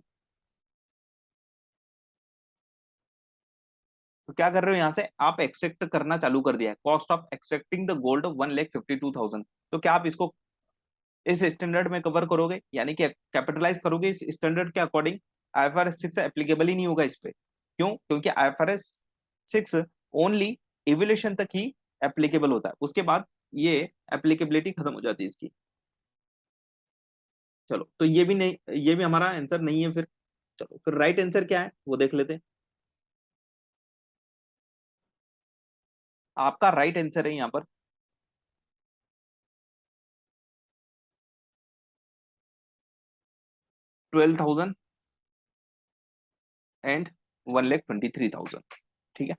तो क्या कर रहे हो, यहां से आप एक्सट्रैक्ट करना चालू कर दिया है। Cost of extracting the gold 1,52,000। तो क्या आप इसको इस स्टैंडर्ड में कवर करोगे, यानी कि कैपिटलाइज करोगे इस स्टैंडर्ड के अकॉर्डिंग? आईएफआरएस 6 एप्लीकेबल ही नहीं होगा इस पे। क्यों? क्योंकि आईएफआरएस 6 ओनली इवोल्यूशन तक ही एप्लीकेबल होता है, उसके बाद ये एप्लीकेबिलिटी खत्म हो जाती है इसकी। चलो, तो ये भी नहीं, ये भी हमारा आंसर नहीं है फिर। चलो फिर राइट आंसर क्या है वो देख लेते हैं। आपका राइट आंसर है यहाँ पर 12,000 एंड 1,23,000। ठीक है,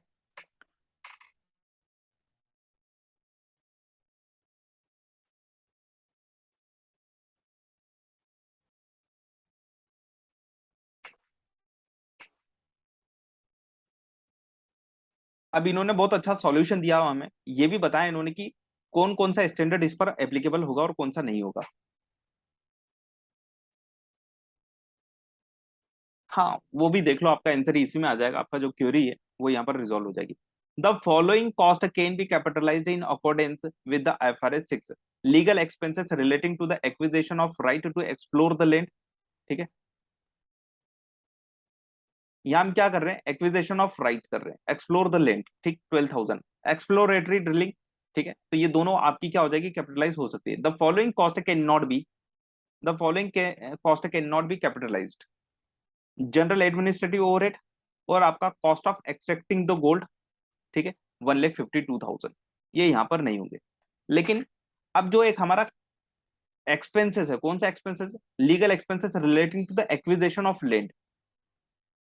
अब इन्होंने बहुत अच्छा सॉल्यूशन दिया हुआ हमें, ये भी बताया इन्होंने कि कौन कौन सा स्टैंडर्ड इस पर एप्लीकेबल होगा और कौन सा नहीं होगा। हाँ, वो भी देख लो, आपका आंसर इसी में आ जाएगा, आपका जो क्वेरी है वो यहाँ पर रिजॉल्व हो जाएगी। The following cost can be capitalised in accordance with the IFRS 6, legal expenses relating to the acquisition of right to explore the land. ठीक है, यहाँ हम क्या कर रहे हैं, एक्विजिशन ऑफ राइट कर रहे हैं, एक्सप्लोर द लैंड, ठीक, 12,000। एक्सप्लोरेटरी ड्रिलिंग, ठीक है, तो ये दोनों आपकी क्या हो जाएगी, कैपिटलाइज हो सकती है। The following cost can not B, the following cost can not be capitalised, general administrative overhead और आपका cost of extracting the gold. ठीक है, 1,52,000, ये यहाँ पर नहीं होंगे। लेकिन अब जो एक हमारा एक्सपेंसेस है, कौन सा एक्सपेंसेस है, legal expenses relating to the acquisition of land,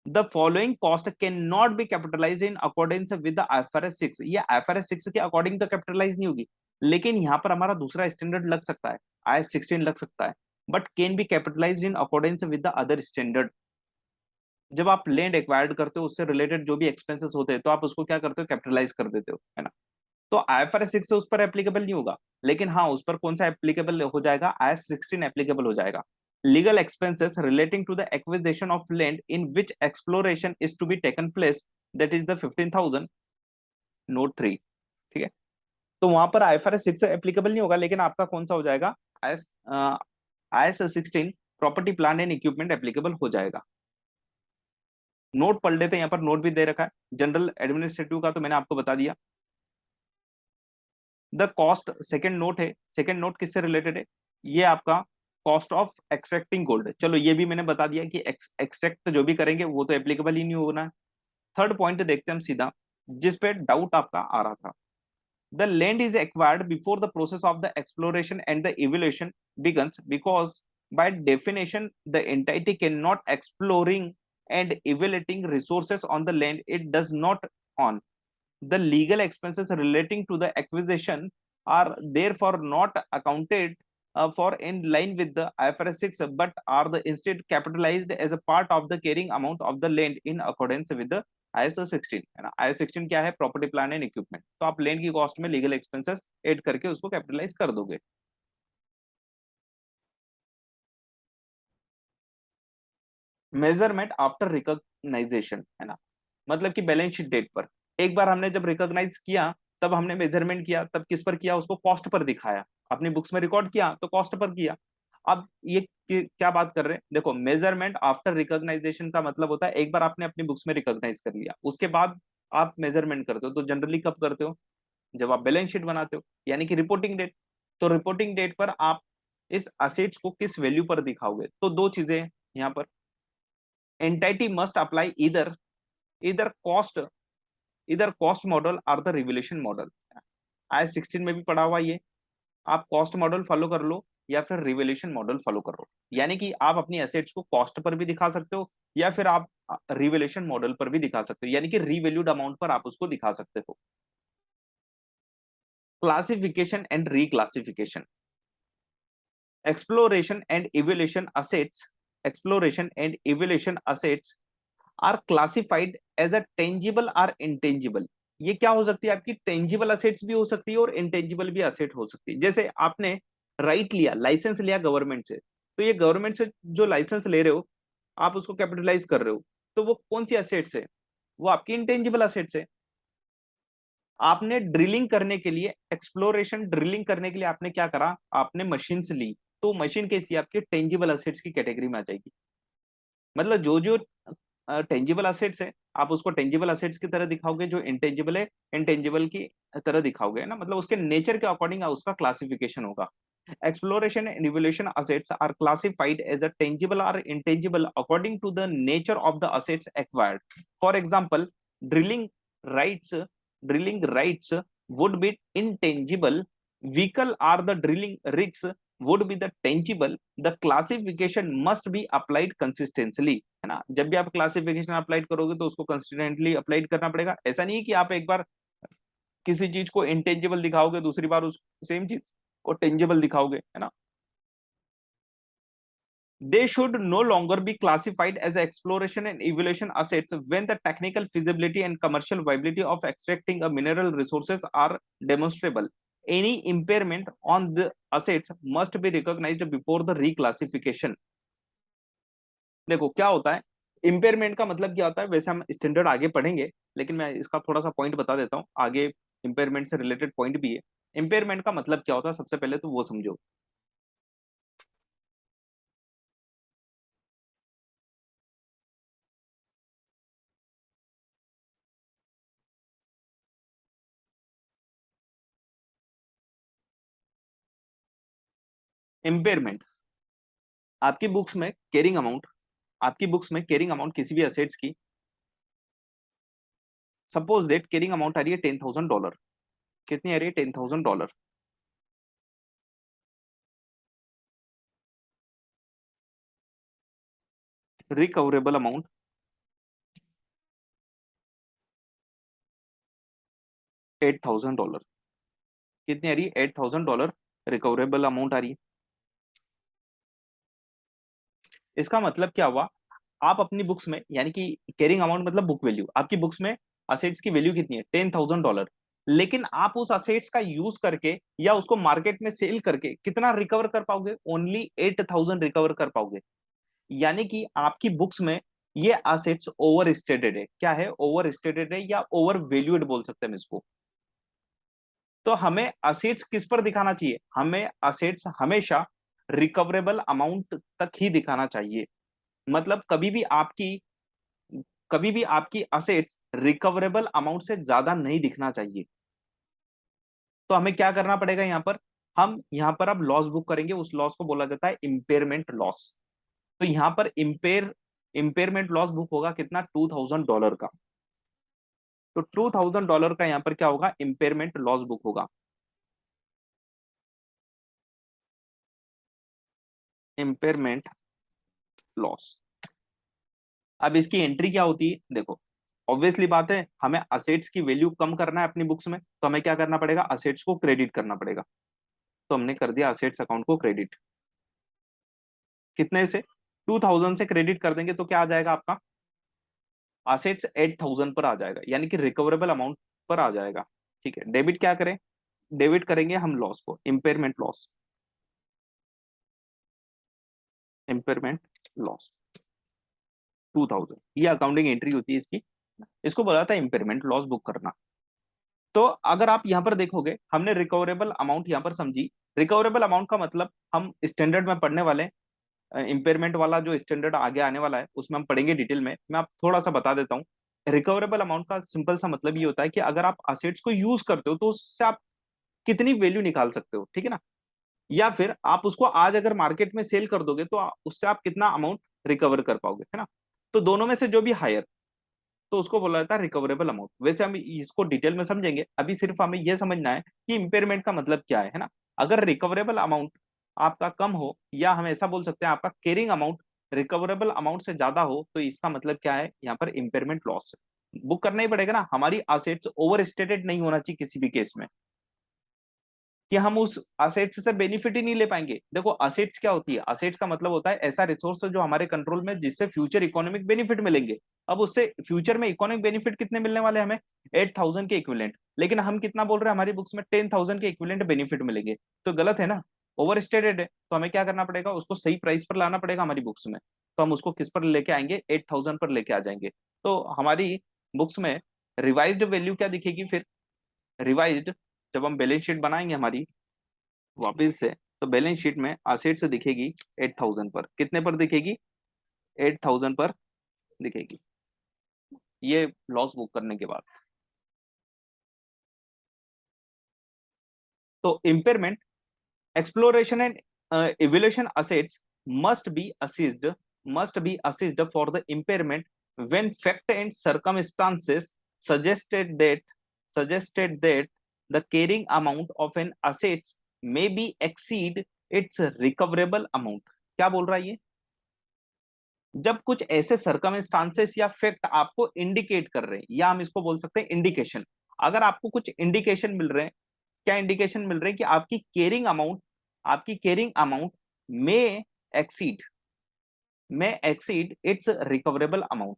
the following cost can not be capitalised in accordance with the IFRS 6। ये आईएफआरएस 6 के अकॉर्डिंग तो कैपिटलाइज नहीं होगी, लेकिन यहाँ पर हमारा दूसरा स्टैंडर्ड लग सकता है, आईएस 16 लग सकता है, but can be capitalised in accordance with the other standard. जब आप लैंड एक्वायर्ड करते हो उससे रिलेटेड जो भी एक्सपेंसेस होते हैं तो आप उसको क्या करते हो, कैपिटलाइज कर देते हो, है ना। तो आईएफआरएस 6 उस पर एप्लीकेबल नहीं होगा, लेकिन हाँ उस पर कौन सा एप्लीकेबल हो जाएगा, आईएस 16 एप्लीकेबल हो जाएगा। Legal expenses relating to the acquisition of land in which exploration is to be taken place, that is the 15,000, note 3। ठीक है, तो वहां पर आईएफआरएस 6 एप्लीकेबल नहीं होगा, लेकिन आपका कौन सा हो जाएगा, IS IS 16 property plan and equipment applicable हो जाएगा। नोट पढ़ लेते हैं, यहाँ पर नोट भी दे रखा है, जनरल एडमिनिस्ट्रेटिव का तो मैंने आपको बता दिया। द कॉस्ट, सेकंड नोट है, सेकंड नोट किससे रिलेटेड है, ये आपका कॉस्ट ऑफ एक्सट्रैक्टिंग गोल्ड। चलो ये भी मैंने बता दिया कि एक्सट्रैक्ट जो भी करेंगे वो तो एप्लीकेबल ही नहीं होना है। थर्ड पॉइंट देखते हैं हम सीधा, जिस पे डाउट आपका आ रहा था, the land is acquired before the process of the exploration and the evolution begins because by definition the entity cannot exploring and evaluating resources on the land it does not own. The legal expenses relating to the acquisition are therefore not accounted for in line with the IFRS 6 but are the instead capitalized as a part of the carrying amount of the land in accordance with the IS 16, है ना। IS 16 क्या है, property plan and equipment, तो आप land की cost में legal expenses add करके उसको कैपिटलाइज कर दोगे। मेजरमेंट आफ्टर रिकॉग्नाइजेशन, है ना, मतलब कि बैलेंस शीट डेट पर एक बार हमने जब रिकॉग्नाइज किया तब हमने मेजरमेंट किया, तब किस पर किया, उसको कॉस्ट पर दिखाया, अपनी बुक्स में रिकॉर्ड किया तो कॉस्ट पर किया। अब ये क्या बात कर रहे हैं, देखो मेजरमेंट आफ्टर रिकॉग्नाइजेशन का मतलब होता है एक बार आपने अपनी बुक्स में रिकॉग्नाइज कर लिया उसके बाद आप मेजरमेंट करते हो, तो जनरली कब करते हो, जब आप बैलेंस शीट बनाते हो, यानी कि रिपोर्टिंग डेट। तो रिपोर्टिंग डेट पर आप इस असेट्स को किस वैल्यू पर दिखाओगे, तो दो चीजें यहाँ पर, एंटाइटी मस्ट अप्लाई इधर इधर कॉस्ट, इधर कॉस्ट मॉडल और द रिवोल्यूशन मॉडल। आई 16 में भी पढ़ा हुआ ये, आप कॉस्ट मॉडल फॉलो कर लो या फिर रिवैल्यूएशन मॉडल फॉलो करो, यानी कि आप अपनी एसेट्स को कॉस्ट पर भी दिखा सकते हो या फिर आप रिवैल्यूएशन मॉडल पर भी दिखा सकते हो, यानी कि रीवैल्यूड अमाउंट पर आप उसको दिखा सकते हो। Classification and reclassification, exploration and evaluation assets exploration and evaluation assets are classified as a tangible or intangible। ये क्या हो सकती है आपकी, टेंजिबल असेट्स भी हो सकती है और इंटेंजिबल भी असेट हो सकती है। जैसे आपने राइट लिया, लाइसेंस लिया गवर्नमेंट से, तो ये गवर्नमेंट से जो लाइसेंस ले रहे हो आप उसको कैपिटलाइज कर रहे हो, तो वो कौन सी असेट्स है, वो आपकी इंटेंजिबल असेट्स है। आपने ड्रिलिंग करने के लिए, एक्सप्लोरेशन ड्रिलिंग करने के लिए आपने क्या करा, आपने मशीन ली, तो मशीन कैसी आपके टेंजिबल असेट्स की कैटेगरी में आ जाएगी। मतलब जो जो टेंजिबल असेट्स है आप उसको टेंजिबल असेट्स की तरह दिखाओगे, जो इंटेंजिबल है इंटेंजिबल की तरह दिखाओगे ना, मतलब उसके नेचर के अकॉर्डिंग उसका क्लासिफिकेशन होगा। Exploration and evaluation assets are classified as a tangible or intangible according to the nature of the assets acquired. For example, drilling rights, drilling rights would be intangible. Vehicle or the drilling rigs would be the tangible. The classification must be applied consistently, है ना। जब भी आप classification applied करोगे तो उसको consistently applied करना पड़ेगा। ऐसा नहीं है कि आप एक बार किसी चीज को इंटेंजिबल दिखाओगे दूसरी बार उस सेम चीज को टेंजिबल दिखाओगे, है ना। They should no longer be classified as exploration and evaluation assets when the technical feasibility and commercial viability of extracting a mineral resources are demonstrable. Any impairment on the assets must be recognized before the reclassification. देखो क्या होता है impairment का, मतलब क्या होता है, वैसे हम स्टैंडर्ड आगे पढ़ेंगे, लेकिन मैं इसका थोड़ा सा पॉइंट बता देता हूँ आगे। इम्पेयरमेंट से रिलेटेड पॉइंट भी है। इम्पेयरमेंट का मतलब क्या होता है, सबसे पहले तो वो समझो। इम्पेयरमेंट आपकी बुक्स में कैरिंग अमाउंट, आपकी बुक्स में कैरिंग अमाउंट किसी भी असेट्स की, सपोज दैट कैरिंग अमाउंट आ रही है $10,000। कितनी आ रही है, $10,000। Recoverable amount $8,000। कितनी आ रही है, $8,000 रिकवरेबल अमाउंट आ रही है। इसका मतलब क्या हुआ, आप अपनी बुक्स में, यानी कि कैरिंग अमाउंट मतलब बुक वैल्यू, आपकी बुक्स में असेट्स की वैल्यू कितनी है, $10,000, लेकिन आप उस असेट्स का यूज करके या उसको मार्केट में सेल करके कितना रिकवर कर पाओगे, ओनली 8,000 रिकवर कर पाओगे। यानी कि आपकी बुक्स में ये असेट्स ओवर स्टेटेड है। क्या है, ओवर स्टेटेड है या ओवर वैल्यूड बोल सकते हैं हम इसको। तो हमें असेट्स किस पर दिखाना चाहिए, हमें असेट्स हमेशा रिकवरेबल अमाउंट तक ही दिखाना चाहिए। मतलब कभी भी आपकी असेट्स रिकवरेबल अमाउंट से ज्यादा नहीं दिखना चाहिए। तो हमें क्या करना पड़ेगा यहाँ पर, हम यहाँ पर अब लॉस बुक करेंगे, उस लॉस को बोला जाता है इंपेयरमेंट लॉस। तो यहाँ पर इंपेयरमेंट लॉस बुक होगा कितना, $2,000 का। तो $2,000 का यहाँ पर क्या होगा, इंपेयरमेंट लॉस बुक होगा। Impairment loss. अब इसकी एंट्री क्या होती है, देखो ऑब्वियसली बात है, हमें असेट्स की वैल्यू कम करना है अपनी बुक्स में, तो हमें क्या करना पड़ेगा, असेट्स को क्रेडिट करना पड़ेगा। तो हमने कर दिया असेट्स अकाउंट को क्रेडिट। कितने से, 2,000 से क्रेडिट कर देंगे तो क्या आ जाएगा आपका, असेट्स 8,000 पर आ जाएगा, यानी कि रिकवरेबल अमाउंट पर आ जाएगा। ठीक है, डेबिट क्या करें, डेबिट करेंगे हम लॉस को, इंपेयरमेंट लॉस, इंपेयरमेंट लॉस 2,000, ये अकाउंटिंग एंट्री होती है इसकी। इसको बोला था इंपेयरमेंट लॉस बुक करना। तो अगर आप यहाँ पर देखोगे, हमने रिकवरेबल अमाउंट यहाँ पर समझी। रिकवरेबल अमाउंट का मतलब हम स्टैंडर्ड में पढ़ने वाले, इंपेयरमेंट वाला जो स्टैंडर्ड आगे आने वाला है उसमें हम पढ़ेंगे डिटेल में, मैं आप थोड़ा सा बता देता हूँ। रिकवरेबल अमाउंट का सिंपल सा मतलब ये होता है कि अगर आप असेट्स को यूज करते हो तो उससे आप कितनी वैल्यू निकाल सकते हो, ठीक है ना। या फिर आप उसको आज अगर मार्केट में सेल कर दोगे तो उससे आप कितना अमाउंट रिकवर कर पाओगे, है ना। तो दोनों में से जो भी हायर, तो उसको बोला जाता है रिकवरेबल अमाउंट। वैसे हम इसको डिटेल में समझेंगे, अभी सिर्फ हमें यह समझना है कि इंपेयरमेंट का मतलब क्या है ना। अगर रिकवरेबल अमाउंट आपका कम हो, या हम ऐसा बोल सकते हैं आपका केयरिंग अमाउंट रिकवरेबल अमाउंट से ज्यादा हो, तो इसका मतलब क्या है, यहाँ पर इंपेयरमेंट लॉस है, बुक करना ही पड़ेगा ना। हमारी असेट्स ओवर स्टेटेड नहीं होना चाहिए किसी भी केस में, कि हम उस असेट्स से बेनिफिट ही नहीं ले पाएंगे। देखो असेट्स क्या होती है, असेट्स का मतलब होता है ऐसा रिसोर्स जो हमारे कंट्रोल में, जिससे फ्यूचर इकोनॉमिक बेनिफिट मिलेंगे। अब उससे फ्यूचर में इकोनॉमिक बेनिफिट कितने मिलने वाले हैं हमें, 8,000 के इक्विवेलेंट, लेकिन हम कितना बोल रहे हैं, हमारी बुक्स में 10,000 के इक्विवेलेंट बेनिफिट मिलेंगे, तो गलत है ना, ओवर स्टेटेड है। तो हमें क्या करना पड़ेगा, उसको सही प्राइस पर लाना पड़ेगा हमारी बुक्स में। तो हम उसको किस पर लेके आएंगे, 8,000 पर लेके आ जाएंगे। तो हमारी बुक्स में रिवाइज्ड वैल्यू क्या दिखेगी फिर, रिवाइज्ड, जब हम बैलेंस शीट बनाएंगे हमारी वापिस से, तो बैलेंस शीट में असेट्स दिखेगी 8,000 पर, कितने पर दिखेगी, 8,000 पर दिखेगी, ये लॉस बुक करने के बाद। तो impairment, exploration and evaluation assets must be assessed must be assessed for the impairment when fact and circumstances suggested that suggested that the carrying amount of an assets may be exceed its recoverable amount। क्या बोल रहा है ये, जब कुछ ऐसे circumstances या fact आपको इंडिकेट कर रहे हैं, या हम इसको बोल सकते हैं इंडिकेशन, अगर आपको कुछ इंडिकेशन मिल रहे हैं, क्या इंडिकेशन मिल रहे हैं कि आपकी केयरिंग अमाउंट में एक्सीड इट्स रिकवरेबल अमाउंट,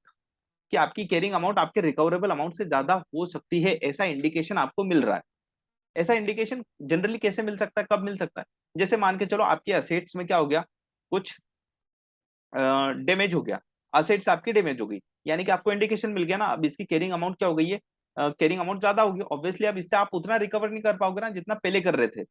कि आपकी केयरिंग अमाउंट आपके रिकवरेबल अमाउंट से ज्यादा हो सकती है, ऐसा इंडिकेशन आपको मिल रहा है। ऐसा इंडिकेशन जनरली कैसे मिल सकता है, कब मिल सकता है, जैसे मान के चलो आपके असेट्स में क्या हो गया, कुछ डैमेज हो गया, असेट्स आपकी डैमेज हो गई, यानी कि आपको इंडिकेशन मिल गया ना, अब इसकी कैरिंग अमाउंट क्या हो गई है, कैरिंग अमाउंट ज्यादा होगी, ऑब्वियसली अब इससे आप उतना रिकवर नहीं कर पाओगे ना जितना पहले कर रहे थे,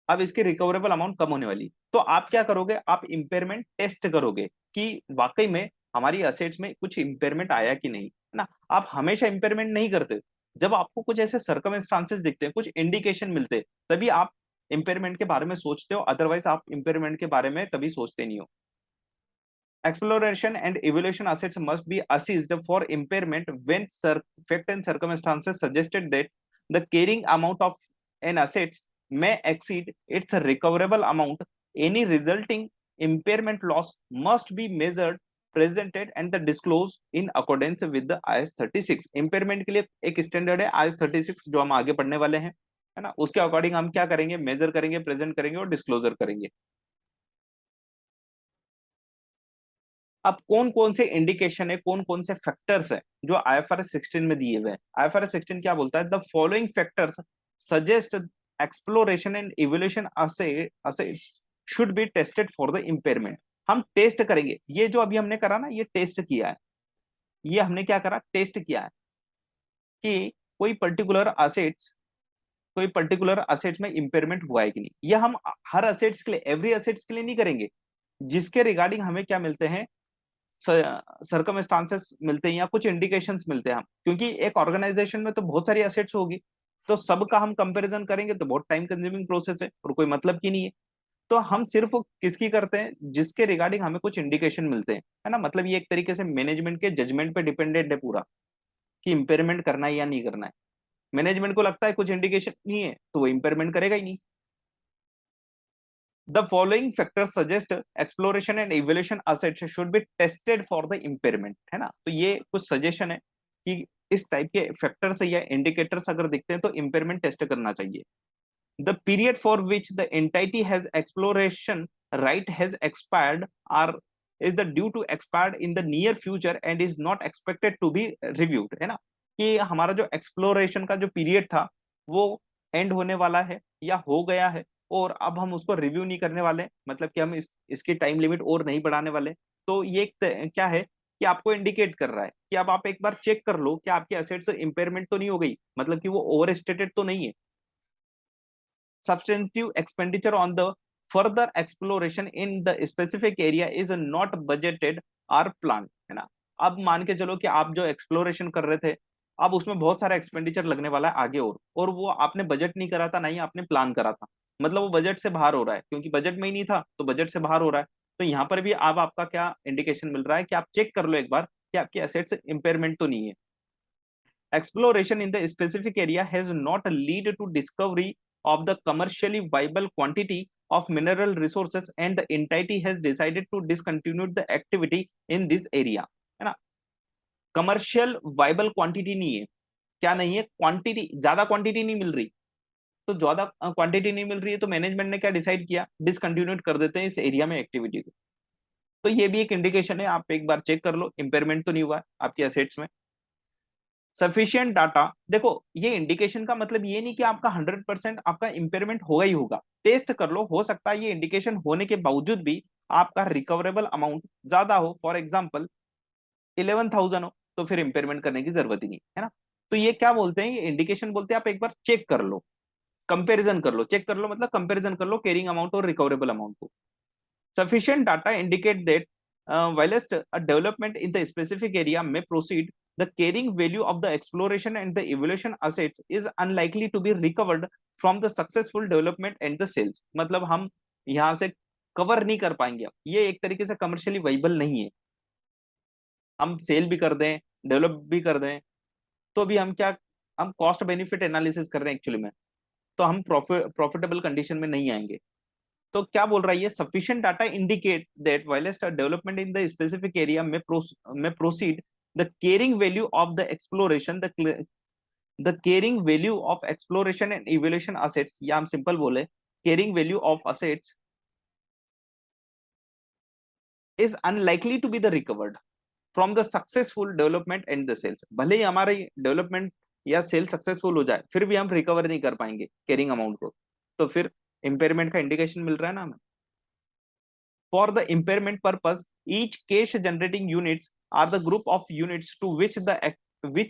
अब इसकी रिकवरेबल अमाउंट कम होने वाली। तो आप क्या करोगे, आप इंपेयरमेंट टेस्ट करोगे कि वाकई में हमारी असेट्स में कुछ इंपेयरमेंट आया कि नहीं, है ना। आप हमेशा इंपेयरमेंट नहीं करते, जब आपको कुछ ऐसे सर्कमस्टांसेस दिखते हैं, कुछ इंडिकेशन मिलते हैं, तभी आप इंपेयरमेंट के बारे में सोचते हो, अदरवाइज आप इंपेयरमेंट के बारे में कभी सोचते नहीं हो। Exploration and evaluation assets must be assessed for impairment when fact and circumstances suggested that the carrying amount of an assets may exceed its recoverable amount. Any resulting impairment loss must be measured, presented and the disclosed in accordance with the IS 36। impairment के लिए एक standard है IS 36 जो हम आगे पढ़ने वाले हैं, है ना, उसके अकॉर्डिंग हम क्या करेंगे, मेजर करेंगे, प्रेजेंट करेंगे और डिस्क्लोजर करेंगे। अब कौन कौन से इंडिकेशन है, कौन कौन से फैक्टर्स है जो IFRS 16 में दिए हुए हैं। IFRS 16 क्या बोलता है, the following factors suggest exploration and evolution assets should be tested for the impairment. हम टेस्ट करेंगे, ये जो अभी हमने करा ना, ये टेस्ट किया है, ये हमने क्या करा, टेस्ट किया है कि कोई पर्टिकुलर असेट्स में इंपेयरमेंट हुआ है कि नहीं। ये हम हर असेट्स के लिए, एवरी असेट्स के लिए नहीं करेंगे, जिसके रिगार्डिंग हमें क्या मिलते हैं, सर्कमस्टांसेस मिलते हैं या कुछ इंडिकेशंस मिलते हैं। हम क्योंकि एक ऑर्गेनाइजेशन में तो बहुत सारी एसेट्स होगी, तो सबका हम कंपैरिजन करेंगे तो बहुत टाइम कंज्यूमिंग प्रोसेस है और कोई मतलब की नहीं है। तो हम सिर्फ किसकी करते हैं, जिसके रिगार्डिंग हमें कुछ इंडिकेशन मिलते हैं, है ना। मतलब ये एक तरीके से मैनेजमेंट के जजमेंट पे डिपेंडेंट है पूरा, कि इंपेयरमेंट करना है या नहीं करना है। मैनेजमेंट को लगता है कुछ इंडिकेशन नहीं है तो वो इंपेयरमेंट करेगा ही नहीं। The following factors suggest exploration and evaluation assets should be tested for the impairment, है ना। तो ये कुछ सजेशन है कि इस टाइप के फैक्टर्स या इंडिकेटर्स अगर दिखते हैं तो इम्पेयरमेंट टेस्ट करना चाहिए। The period for which the entity has exploration right has expired or is the due to expired in the near future and is not expected to be reviewed, है ना, कि हमारा जो एक्सप्लोरेशन का जो period था वो एंड होने वाला है या हो गया है, और अब हम उसको रिव्यू नहीं करने वाले, मतलब कि हम इसकी टाइम लिमिट और नहीं बढ़ाने वाले। तो ये क्या है कि आपको इंडिकेट कर रहा है कि अब आप एक बार चेक कर लो कि आपकी एसेट्स इंपेयरमेंट तो नहीं हो गई, मतलब कि वो ओवर स्टेटेड तो नहीं है। Substantive expenditure on the further exploration in the specific area is not budgeted or planned, है ना। अब मान के चलो कि आप जो एक्सप्लोरेशन कर रहे थे, अब उसमें बहुत सारा एक्सपेंडिचर लगने वाला है आगे, और वो आपने बजट नहीं करा था, ना ही आपने प्लान करा था, मतलब वो बजट से बाहर हो रहा है, क्योंकि बजट में ही नहीं था तो बजट से बाहर हो रहा है। तो यहाँ पर भी अब आपका क्या इंडिकेशन मिल रहा है कि आप चेक कर लो एक बार कि आपकी एसेट्स इंपेयरमेंट तो नहीं है। Exploration in the specific area has not lead to discovery of the commercially viable quantity of mineral resources and the entity has decided to discontinue the activity in this area, है ना। Commercial viable quantity नहीं है, क्या नहीं है, quantity, ज्यादा quantity नहीं मिल रही, तो ज्यादा क्वांटिटी नहीं मिल रही है तो मैनेजमेंट ने क्या डिसाइड किया, डिसकंटिन्यूट कर देते हैं इस एरिया में एक्टिविटी को। तो ये भी एक इंडिकेशन है, आप एक बार चेक कर लो, इंपेयरमेंट तो नहीं हुआ आपकी एसेट्स में। सफिशिएंट डाटा, देखो ये इंडिकेशन का मतलब ये नहीं कि आपका 100% आपका इंपेयरमेंट होगा ही होगा, टेस्ट कर लो, हो सकता है ये इंडिकेशन होने के बावजूद भी आपका रिकवरेबल अमाउंट ज्यादा हो, फॉर एग्जाम्पल 11,000 हो, तो फिर इंपेयरमेंट करने की जरूरत ही नहीं है ना। तो ये क्या बोलते हैं, ये इंडिकेशन बोलते हैं, आप एक बार चेक कर लो, कंपेरिजन कर लो, चेक कर लो मतलब कंपेरिजन कर लो कैरिंग अमाउंट और रिकवरेबल अमाउंट को। Sufficient data indicate that whilst a development in the specific area may proceed, the carrying value of the exploration and the evaluation assets is unlikely to be recovered from the successful development and the sales। मतलब हम यहाँ से cover नहीं कर पाएंगे, ये एक तरीके से कमर्शियली वाइबल नहीं है। हम सेल भी कर दें, डेवलप भी कर दें, तो भी हम क्या, हम कॉस्ट बेनिफिट एनालिसिस कर रहे हैं एक्चुअली में, तो हम प्रॉफिटेबल कंडीशन में नहीं आएंगे। तो क्या बोल रहा है ये, sufficient data indicate that whilst development in the specific area में proceed, the carrying value of the exploration, the carrying value of exploration and evaluation assets, या हम सिंपल बोले carrying value of assets is unlikely to be the recovered from the successful development and the sales. भले ही हमारी development या cell successful हो जाए, फिर भी हम रिकवर नहीं कर पाएंगे केयरिंग अमाउंट को, तो फिर इम्पेयरमेंट का इंडिकेशन मिल रहा है ना हमें। For the impairment purpose, each cash generating units are the group of units to which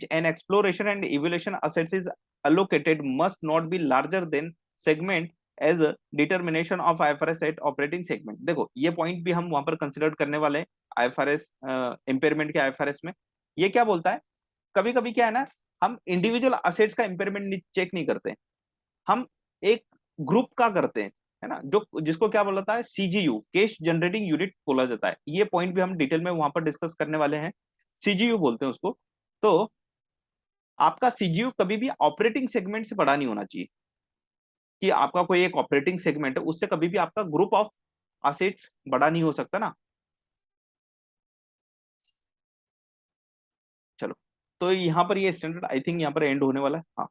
an exploration and evaluation assets is allocated must not be larger than segment as a determination of IFRS at operating segment। देखो ये point भी हम वहां पर consider करने वाले हैं IFRS impairment के आईएफआरएस में। ये क्या बोलता है, कभी कभी क्या है ना, हम इंडिविजुअल असेट्स का इम्पेयरमेंट चेक नहीं करते, हम एक ग्रुप का करते हैं, है ना, जो जिसको क्या बोला जाता है, सीजीयू, कैश जनरेटिंग यूनिट बोला जाता है। ये पॉइंट भी हम डिटेल में वहां पर डिस्कस करने वाले हैं, सीजीयू बोलते हैं उसको। तो आपका सीजीयू कभी भी ऑपरेटिंग सेगमेंट से बड़ा नहीं होना चाहिए, कि आपका कोई एक ऑपरेटिंग सेगमेंट है उससे कभी भी आपका ग्रुप ऑफ असेट्स बड़ा नहीं हो सकता ना। चलो, तो यहाँ पर ये स्टैंडर्ड आई थिंक यहाँ पर एंड होने वाला है, हाँ।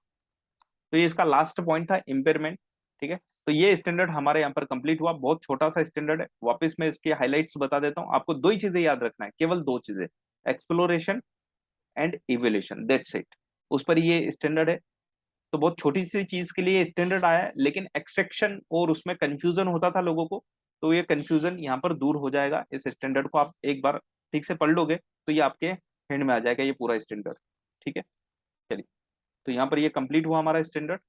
तो ये इसका लास्ट पॉइंट था, इम्पेयरमेंट, ठीक है। तो ये स्टैंडर्ड हमारे यहाँ पर कंप्लीट हुआ, बहुत छोटा सा स्टैंडर्ड है, वापस मैं इसके हाइलाइट्स बता देता हूँ आपको। दो ही चीजें याद रखना है, केवल दो चीजें, exploration and evaluation, that's it, उस पर ये स्टैंडर्ड है। तो बहुत छोटी सी चीज के लिए स्टैंडर्ड आया है, लेकिन एक्सट्रैक्शन और उसमें कंफ्यूजन होता था लोगों को, तो ये कंफ्यूजन यहाँ पर दूर हो जाएगा। इस स्टैंडर्ड को आप एक बार ठीक से पढ़ लोगे तो ये आपके हैंड में आ जाएगा, ये पूरा स्टैंडर्ड, ठीक है। चलिए, तो यहाँ पर ये कंप्लीट हुआ हमारा स्टैंडर्ड।